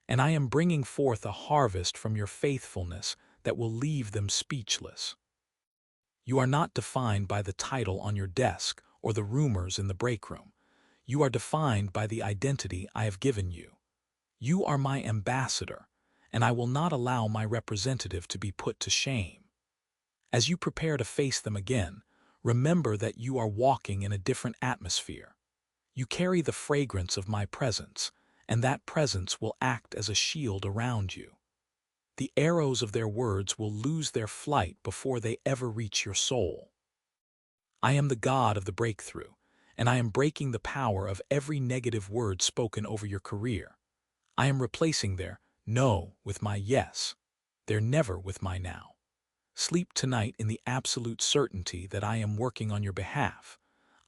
and I am bringing forth a harvest from your faithfulness that will leave them speechless. You are not defined by the title on your desk or the rumors in the break room. You are defined by the identity I have given you. You are my ambassador, and I will not allow my representative to be put to shame. As you prepare to face them again, remember that you are walking in a different atmosphere. You carry the fragrance of my presence, and that presence will act as a shield around you. The arrows of their words will lose their flight before they ever reach your soul. I am the God of the breakthrough, and I am breaking the power of every negative word spoken over your career. I am replacing their no with my yes, their never with my now. Sleep tonight in the absolute certainty that I am working on your behalf.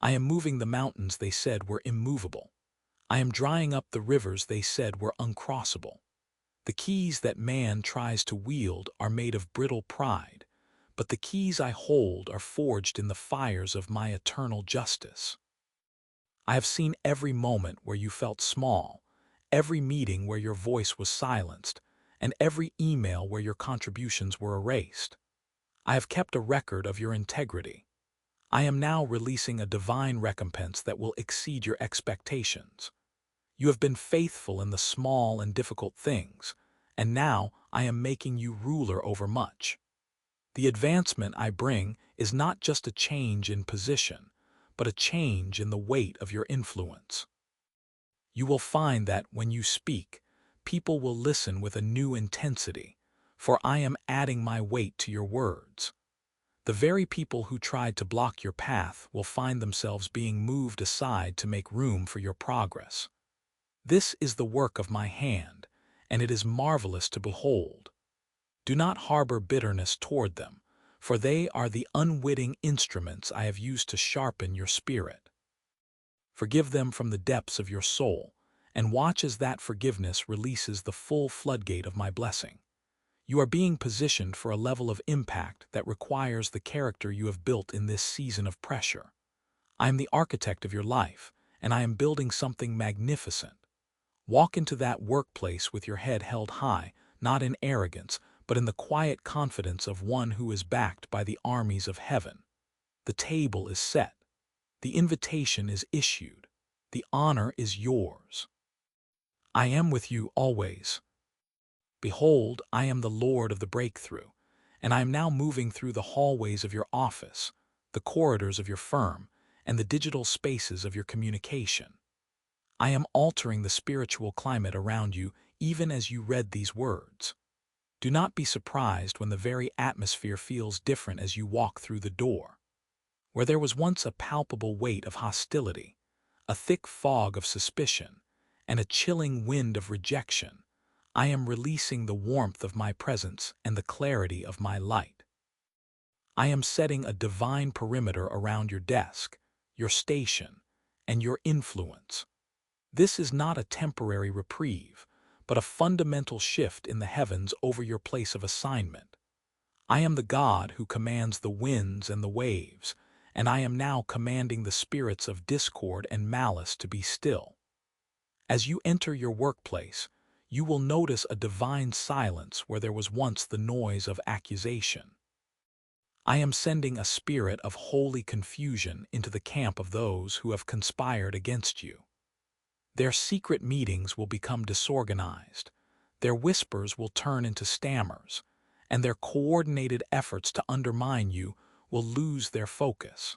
I am moving the mountains they said were immovable. I am drying up the rivers they said were uncrossable. The keys that man tries to wield are made of brittle pride, but the keys I hold are forged in the fires of my eternal justice. I have seen every moment where you felt small, every meeting where your voice was silenced, and every email where your contributions were erased. I have kept a record of your integrity. I am now releasing a divine recompense that will exceed your expectations. You have been faithful in the small and difficult things, and now I am making you ruler over much. The advancement I bring is not just a change in position, but a change in the weight of your influence. You will find that when you speak, people will listen with a new intensity, for I am adding my weight to your words. The very people who tried to block your path will find themselves being moved aside to make room for your progress. This is the work of my hand, and it is marvelous to behold. Do not harbor bitterness toward them, for they are the unwitting instruments I have used to sharpen your spirit. Forgive them from the depths of your soul, and watch as that forgiveness releases the full floodgate of my blessing. You are being positioned for a level of impact that requires the character you have built in this season of pressure. I am the architect of your life, and I am building something magnificent. Walk into that workplace with your head held high, not in arrogance, but in the quiet confidence of one who is backed by the armies of heaven. The table is set. The invitation is issued. The honor is yours. I am with you always. Behold, I am the Lord of the breakthrough, and I am now moving through the hallways of your office, the corridors of your firm, and the digital spaces of your communication. I am altering the spiritual climate around you even as you read these words. Do not be surprised when the very atmosphere feels different as you walk through the door. Where there was once a palpable weight of hostility, a thick fog of suspicion, and a chilling wind of rejection, I am releasing the warmth of my presence and the clarity of my light. I am setting a divine perimeter around your desk, your station, and your influence. This is not a temporary reprieve, but a fundamental shift in the heavens over your place of assignment. I am the God who commands the winds and the waves, and I am now commanding the spirits of discord and malice to be still. As you enter your workplace, you will notice a divine silence where there was once the noise of accusation. I am sending a spirit of holy confusion into the camp of those who have conspired against you. Their secret meetings will become disorganized, their whispers will turn into stammers, and their coordinated efforts to undermine you will lose their focus.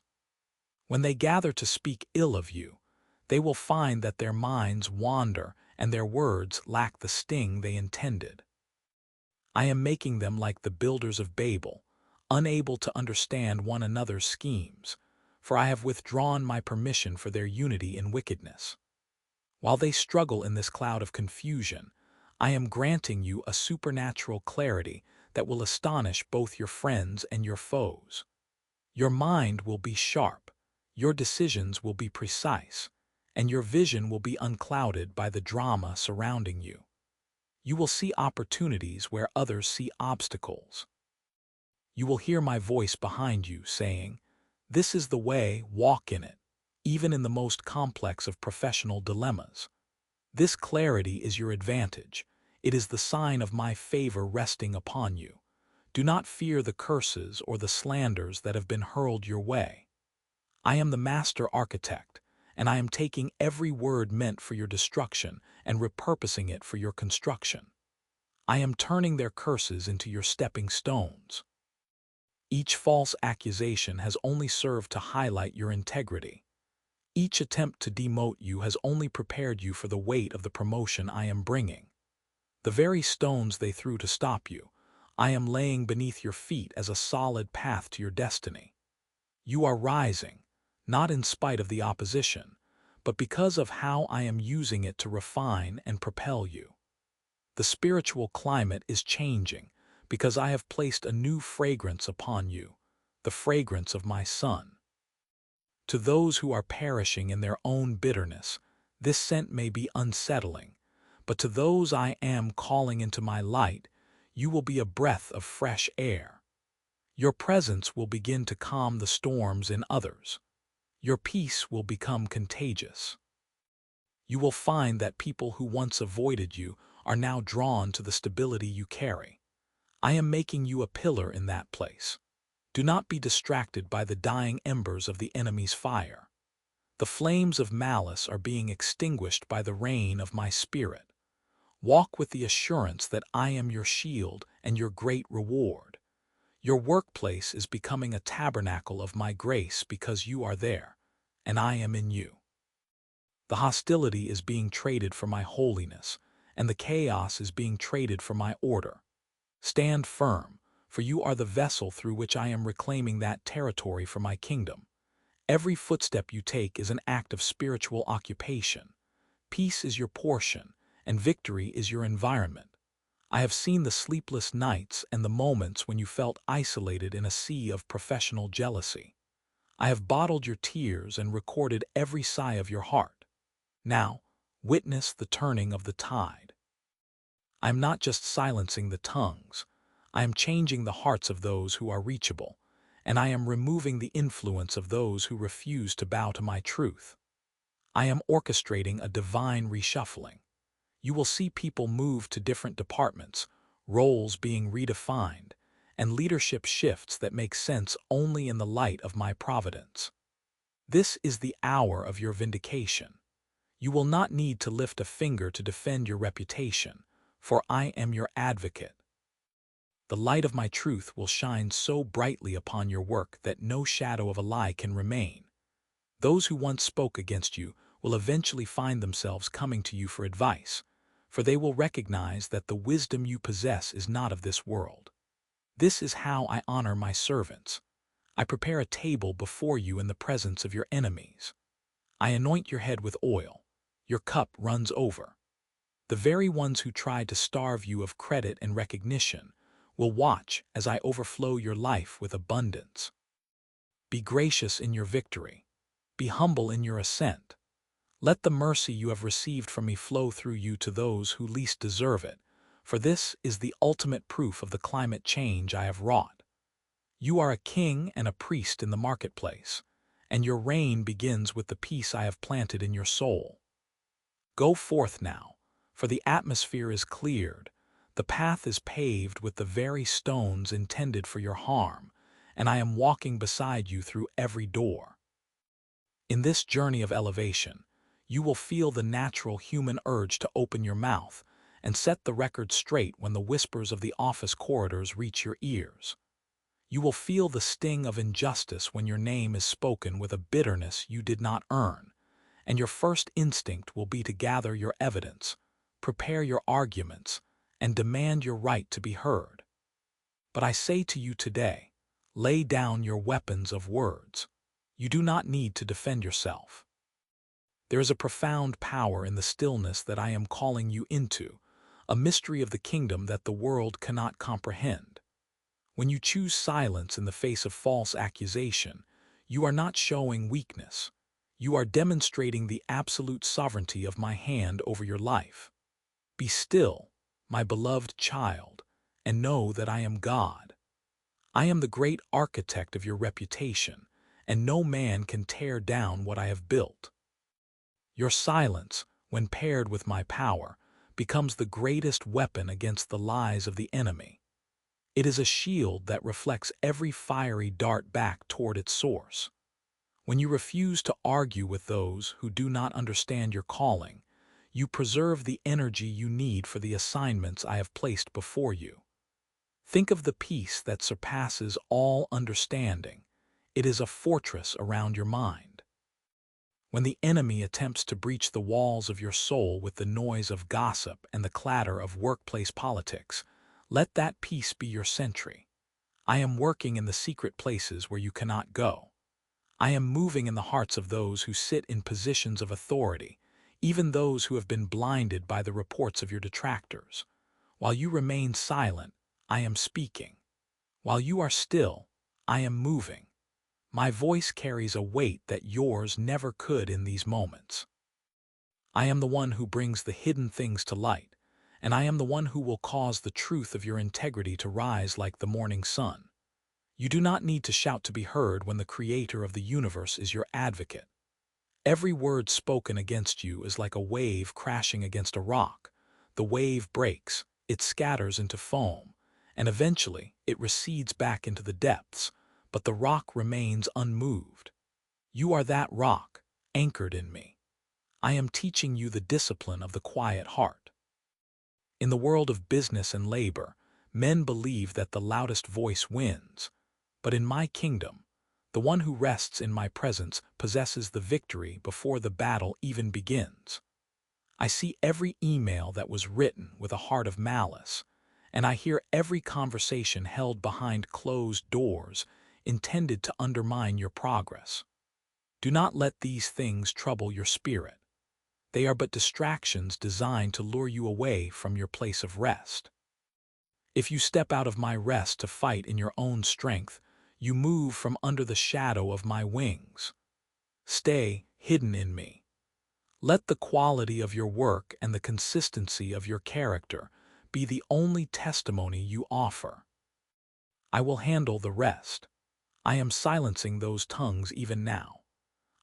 When they gather to speak ill of you, they will find that their minds wander and their words lack the sting they intended. I am making them like the builders of Babel, unable to understand one another's schemes, for I have withdrawn my permission for their unity in wickedness. While they struggle in this cloud of confusion, I am granting you a supernatural clarity that will astonish both your friends and your foes. Your mind will be sharp, your decisions will be precise, and your vision will be unclouded by the drama surrounding you. You will see opportunities where others see obstacles. You will hear my voice behind you saying, "This is the way, walk in it," even in the most complex of professional dilemmas. This clarity is your advantage. It is the sign of my favor resting upon you. Do not fear the curses or the slanders that have been hurled your way. I am the master architect, and I am taking every word meant for your destruction and repurposing it for your construction. I am turning their curses into your stepping stones. Each false accusation has only served to highlight your integrity. Each attempt to demote you has only prepared you for the weight of the promotion I am bringing. The very stones they threw to stop you, I am laying beneath your feet as a solid path to your destiny. You are rising, not in spite of the opposition, but because of how I am using it to refine and propel you. The spiritual climate is changing because I have placed a new fragrance upon you, the fragrance of my Son. To those who are perishing in their own bitterness, this scent may be unsettling, but to those I am calling into my light, you will be a breath of fresh air. Your presence will begin to calm the storms in others. Your peace will become contagious. You will find that people who once avoided you are now drawn to the stability you carry. I am making you a pillar in that place. Do not be distracted by the dying embers of the enemy's fire. The flames of malice are being extinguished by the rain of my Spirit. Walk with the assurance that I am your shield and your great reward. Your workplace is becoming a tabernacle of my grace because you are there, and I am in you. The hostility is being traded for my holiness, and the chaos is being traded for my order. Stand firm, for you are the vessel through which I am reclaiming that territory for my kingdom. Every footstep you take is an act of spiritual occupation. Peace is your portion, and victory is your environment. I have seen the sleepless nights and the moments when you felt isolated in a sea of professional jealousy. I have bottled your tears and recorded every sigh of your heart. Now, witness the turning of the tide. I am not just silencing the tongues. I am changing the hearts of those who are reachable, and I am removing the influence of those who refuse to bow to my truth. I am orchestrating a divine reshuffling. You will see people move to different departments, roles being redefined, and leadership shifts that make sense only in the light of my providence. This is the hour of your vindication. You will not need to lift a finger to defend your reputation, for I am your advocate. The light of my truth will shine so brightly upon your work that no shadow of a lie can remain. Those who once spoke against you will eventually find themselves coming to you for advice, for they will recognize that the wisdom you possess is not of this world. This is how I honor my servants. I prepare a table before you in the presence of your enemies. I anoint your head with oil. Your cup runs over. The very ones who tried to starve you of credit and recognition will watch as I overflow your life with abundance. Be gracious in your victory. Be humble in your ascent. Let the mercy you have received from me flow through you to those who least deserve it, for this is the ultimate proof of the climate change I have wrought. You are a king and a priest in the marketplace, and your reign begins with the peace I have planted in your soul. Go forth now, for the atmosphere is cleared, the path is paved with the very stones intended for your harm, and I am walking beside you through every door. In this journey of elevation, you will feel the natural human urge to open your mouth and set the record straight when the whispers of the office corridors reach your ears. You will feel the sting of injustice when your name is spoken with a bitterness you did not earn, and your first instinct will be to gather your evidence, prepare your arguments, and demand your right to be heard. But I say to you today, lay down your weapons of words. You do not need to defend yourself. There is a profound power in the stillness that I am calling you into, a mystery of the kingdom that the world cannot comprehend. When you choose silence in the face of false accusation, you are not showing weakness. You are demonstrating the absolute sovereignty of my hand over your life. Be still, my beloved child, and know that I am God. I am the great architect of your reputation, and no man can tear down what I have built. Your silence, when paired with my power, becomes the greatest weapon against the lies of the enemy. It is a shield that reflects every fiery dart back toward its source. When you refuse to argue with those who do not understand your calling, you preserve the energy you need for the assignments I have placed before you. Think of the peace that surpasses all understanding. It is a fortress around your mind. When the enemy attempts to breach the walls of your soul with the noise of gossip and the clatter of workplace politics, let that peace be your sentry. I am working in the secret places where you cannot go. I am moving in the hearts of those who sit in positions of authority, even those who have been blinded by the reports of your detractors. While you remain silent, I am speaking. While you are still, I am moving. My voice carries a weight that yours never could in these moments. I am the one who brings the hidden things to light, and I am the one who will cause the truth of your integrity to rise like the morning sun. You do not need to shout to be heard when the Creator of the universe is your advocate. Every word spoken against you is like a wave crashing against a rock. The wave breaks, it scatters into foam, and eventually it recedes back into the depths, but the rock remains unmoved. You are that rock, anchored in me. I am teaching you the discipline of the quiet heart. In the world of business and labor, men believe that the loudest voice wins. But in my kingdom, the one who rests in my presence possesses the victory before the battle even begins. I see every email that was written with a heart of malice, and I hear every conversation held behind closed doors intended to undermine your progress. Do not let these things trouble your spirit. They are but distractions designed to lure you away from your place of rest. If you step out of my rest to fight in your own strength, you move from under the shadow of my wings. Stay hidden in me. Let the quality of your work and the consistency of your character be the only testimony you offer. I will handle the rest. I am silencing those tongues even now.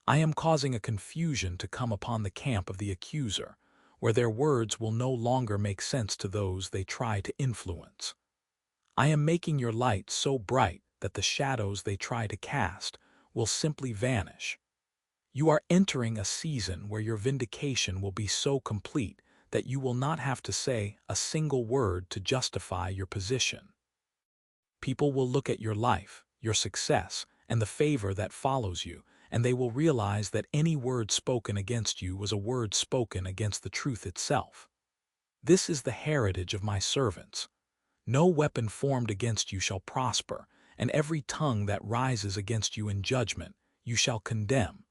I am causing a confusion to come upon the camp of the accuser, where their words will no longer make sense to those they try to influence. I am making your light so bright that the shadows they try to cast will simply vanish. You are entering a season where your vindication will be so complete that you will not have to say a single word to justify your position. People will look at your life, your success, and the favor that follows you, and they will realize that any word spoken against you was a word spoken against the truth itself. This is the heritage of my servants. No weapon formed against you shall prosper, and every tongue that rises against you in judgment you shall condemn,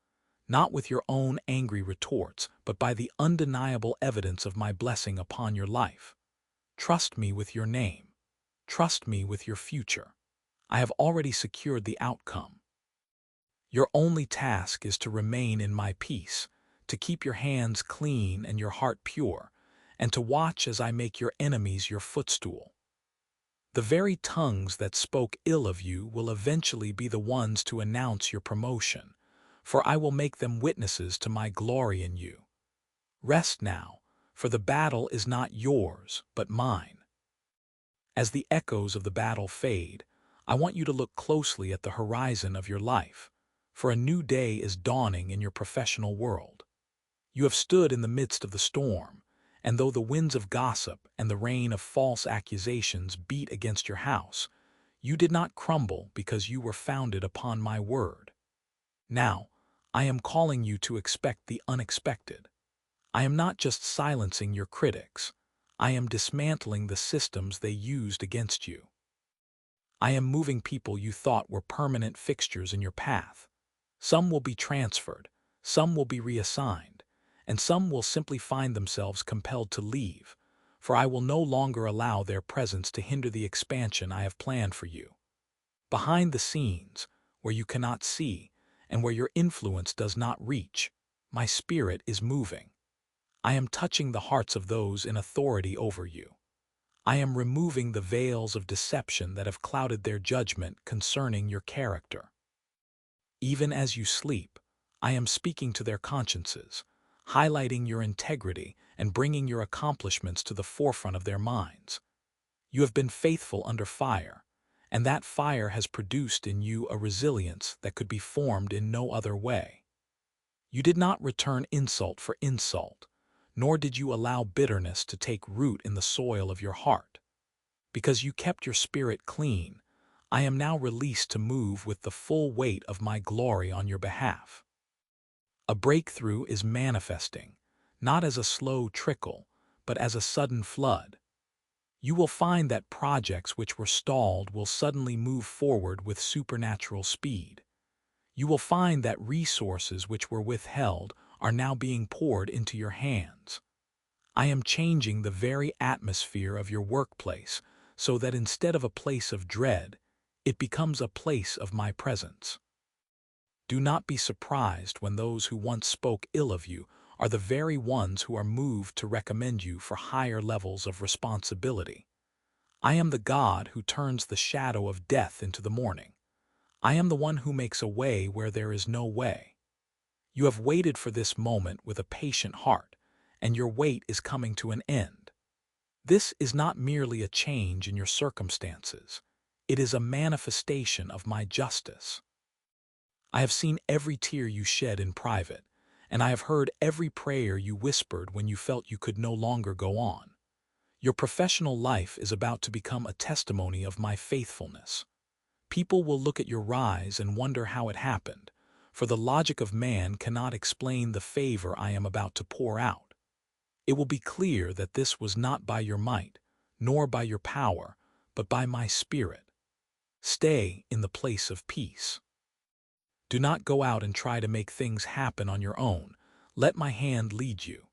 not with your own angry retorts, but by the undeniable evidence of my blessing upon your life. Trust me with your name. Trust me with your future. I have already secured the outcome. Your only task is to remain in my peace, to keep your hands clean and your heart pure, and to watch as I make your enemies your footstool. The very tongues that spoke ill of you will eventually be the ones to announce your promotion, for I will make them witnesses to my glory in you. Rest now, for the battle is not yours, but mine. As the echoes of the battle fade, I want you to look closely at the horizon of your life, for a new day is dawning in your professional world. You have stood in the midst of the storm, and though the winds of gossip and the rain of false accusations beat against your house, you did not crumble because you were founded upon my word. Now, I am calling you to expect the unexpected. I am not just silencing your critics. I am dismantling the systems they used against you. I am moving people you thought were permanent fixtures in your path. Some will be transferred, some will be reassigned, and some will simply find themselves compelled to leave, for I will no longer allow their presence to hinder the expansion I have planned for you. Behind the scenes, where you cannot see, and where your influence does not reach, my spirit is moving. I am touching the hearts of those in authority over you. I am removing the veils of deception that have clouded their judgment concerning your character. Even as you sleep, I am speaking to their consciences, highlighting your integrity and bringing your accomplishments to the forefront of their minds. You have been faithful under fire, and that fire has produced in you a resilience that could be formed in no other way. You did not return insult for insult, nor did you allow bitterness to take root in the soil of your heart. Because you kept your spirit clean, I am now released to move with the full weight of my glory on your behalf. A breakthrough is manifesting, not as a slow trickle, but as a sudden flood. You will find that projects which were stalled will suddenly move forward with supernatural speed. You will find that resources which were withheld are now being poured into your hands. I am changing the very atmosphere of your workplace so that instead of a place of dread, it becomes a place of my presence. Do not be surprised when those who once spoke ill of you are the very ones who are moved to recommend you for higher levels of responsibility. I am the God who turns the shadow of death into the morning. I am the one who makes a way where there is no way. You have waited for this moment with a patient heart, and your wait is coming to an end. This is not merely a change in your circumstances. It is a manifestation of my justice. I have seen every tear you shed in private, and I have heard every prayer you whispered when you felt you could no longer go on. Your professional life is about to become a testimony of my faithfulness. People will look at your rise and wonder how it happened, for the logic of man cannot explain the favor I am about to pour out. It will be clear that this was not by your might, nor by your power, but by my spirit. Stay in the place of peace. Do not go out and try to make things happen on your own. Let my hand lead you.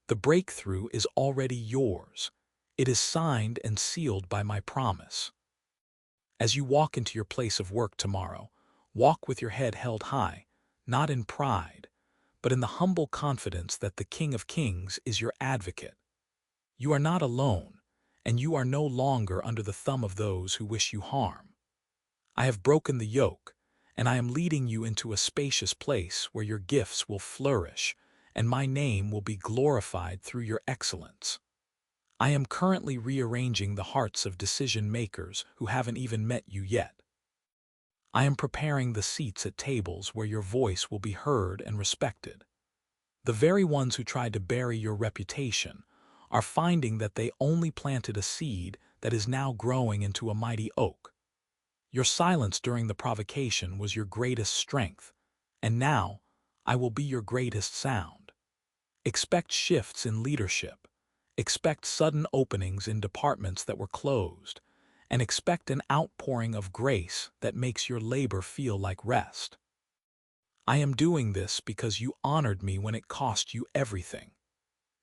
The breakthrough is already yours. It is signed and sealed by my promise. As you walk into your place of work tomorrow, walk with your head held high, not in pride, but in the humble confidence that the King of Kings is your advocate. You are not alone, and you are no longer under the thumb of those who wish you harm. I have broken the yoke, and I am leading you into a spacious place where your gifts will flourish, and my name will be glorified through your excellence. I am currently rearranging the hearts of decision-makers who haven't even met you yet. I am preparing the seats at tables where your voice will be heard and respected. The very ones who tried to bury your reputation are finding that they only planted a seed that is now growing into a mighty oak. Your silence during the provocation was your greatest strength, and now I will be your greatest sound. Expect shifts in leadership. Expect sudden openings in departments that were closed, and expect an outpouring of grace that makes your labor feel like rest. I am doing this because you honored me when it cost you everything.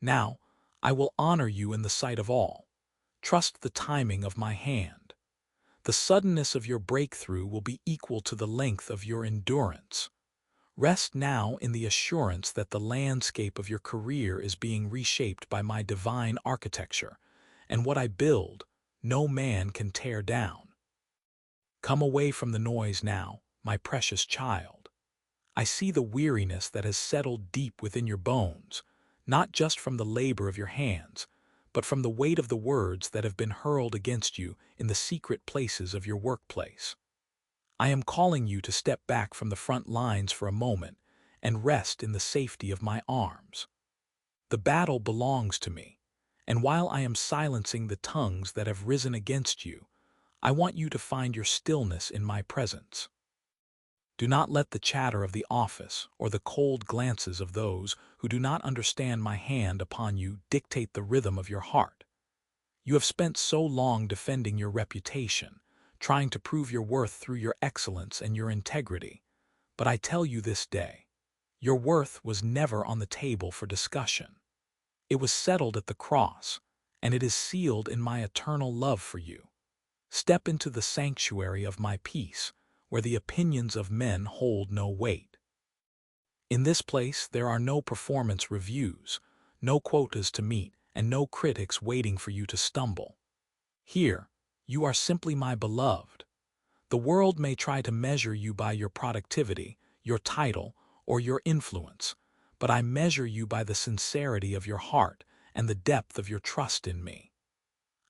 Now, I will honor you in the sight of all. Trust the timing of my hand. The suddenness of your breakthrough will be equal to the length of your endurance. Rest now in the assurance that the landscape of your career is being reshaped by my divine architecture, and what I build, no man can tear down. Come away from the noise now, my precious child. I see the weariness that has settled deep within your bones, not just from the labor of your hands, but from the weight of the words that have been hurled against you in the secret places of your workplace. I am calling you to step back from the front lines for a moment and rest in the safety of my arms. The battle belongs to me, and while I am silencing the tongues that have risen against you, I want you to find your stillness in my presence. Do not let the chatter of the office or the cold glances of those who do not understand my hand upon you dictate the rhythm of your heart. You have spent so long defending your reputation, trying to prove your worth through your excellence and your integrity. But I tell you this day, your worth was never on the table for discussion. It was settled at the cross, and it is sealed in my eternal love for you. Step into the sanctuary of my peace, where the opinions of men hold no weight. In this place there are no performance reviews, no quotas to meet, and no critics waiting for you to stumble. Here, you are simply my beloved. The world may try to measure you by your productivity, your title, or your influence, but I measure you by the sincerity of your heart and the depth of your trust in me.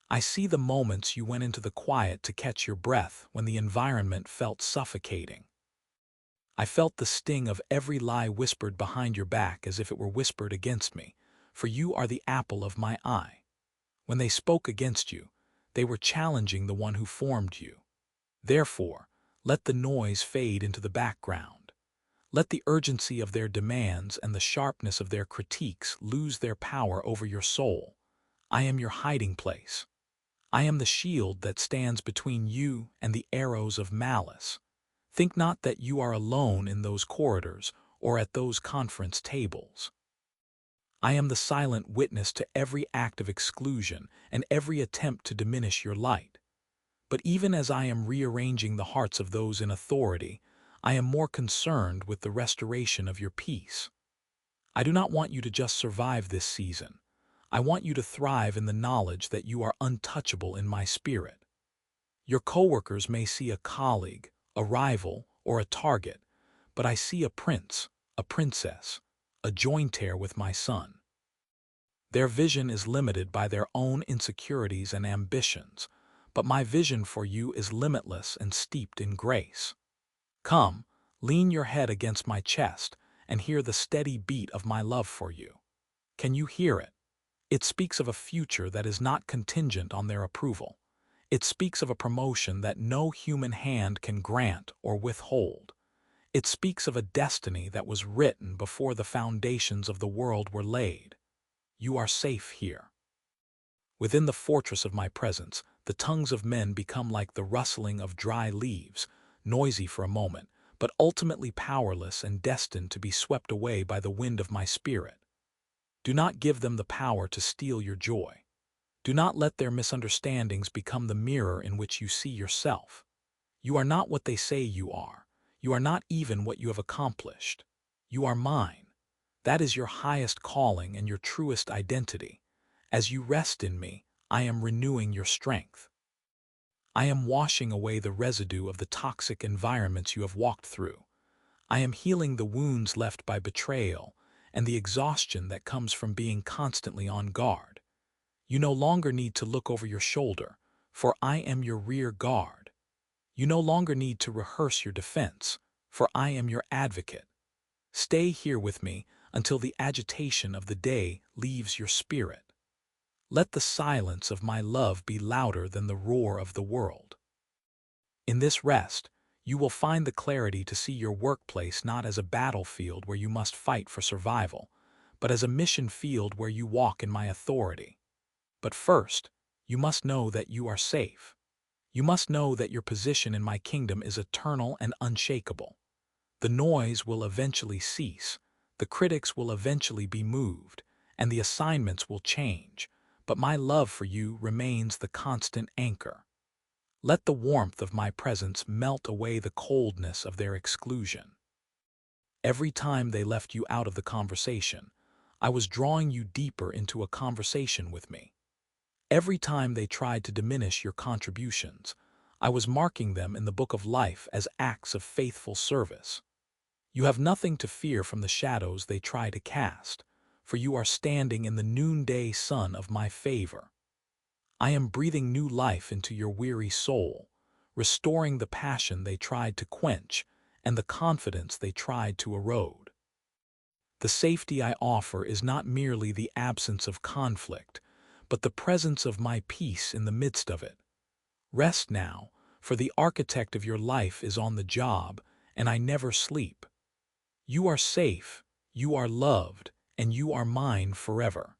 I see the moments you went into the quiet to catch your breath when the environment felt suffocating. I felt the sting of every lie whispered behind your back as if it were whispered against me, for you are the apple of my eye. When they spoke against you, they were challenging the one who formed you. Therefore, let the noise fade into the background. Let the urgency of their demands and the sharpness of their critiques lose their power over your soul. I am your hiding place. I am the shield that stands between you and the arrows of malice. Think not that you are alone in those corridors or at those conference tables. I am the silent witness to every act of exclusion and every attempt to diminish your light. But even as I am rearranging the hearts of those in authority, I am more concerned with the restoration of your peace. I do not want you to just survive this season. I want you to thrive in the knowledge that you are untouchable in my spirit. Your coworkers may see a colleague, a rival, or a target, but I see a prince, a princess, a joint heir with my son. Their vision is limited by their own insecurities and ambitions, but my vision for you is limitless and steeped in grace. Come, lean your head against my chest and hear the steady beat of my love for you. Can you hear it? It speaks of a future that is not contingent on their approval. It speaks of a promotion that no human hand can grant or withhold. It speaks of a destiny that was written before the foundations of the world were laid. You are safe here. Within the fortress of my presence, the tongues of men become like the rustling of dry leaves, noisy for a moment, but ultimately powerless and destined to be swept away by the wind of my spirit. Do not give them the power to steal your joy. Do not let their misunderstandings become the mirror in which you see yourself. You are not what they say you are. You are not even what you have accomplished. You are mine. That is your highest calling and your truest identity. As you rest in me, I am renewing your strength. I am washing away the residue of the toxic environments you have walked through. I am healing the wounds left by betrayal and the exhaustion that comes from being constantly on guard. You no longer need to look over your shoulder, for I am your rear guard. You no longer need to rehearse your defense, for I am your advocate. Stay here with me until the agitation of the day leaves your spirit. Let the silence of my love be louder than the roar of the world. In this rest, you will find the clarity to see your workplace not as a battlefield where you must fight for survival, but as a mission field where you walk in my authority. But first, you must know that you are safe. You must know that your position in my kingdom is eternal and unshakable. The noise will eventually cease, the critics will eventually be moved, and the assignments will change, but my love for you remains the constant anchor. Let the warmth of my presence melt away the coldness of their exclusion. Every time they left you out of the conversation, I was drawing you deeper into a conversation with me. Every time they tried to diminish your contributions, I was marking them in the book of life as acts of faithful service. You have nothing to fear from the shadows they try to cast, for you are standing in the noonday sun of my favor. I am breathing new life into your weary soul, restoring the passion they tried to quench and the confidence they tried to erode. The safety I offer is not merely the absence of conflict, but the presence of my peace in the midst of it. Rest now, for the architect of your life is on the job, and I never sleep. You are safe, you are loved, and you are mine forever.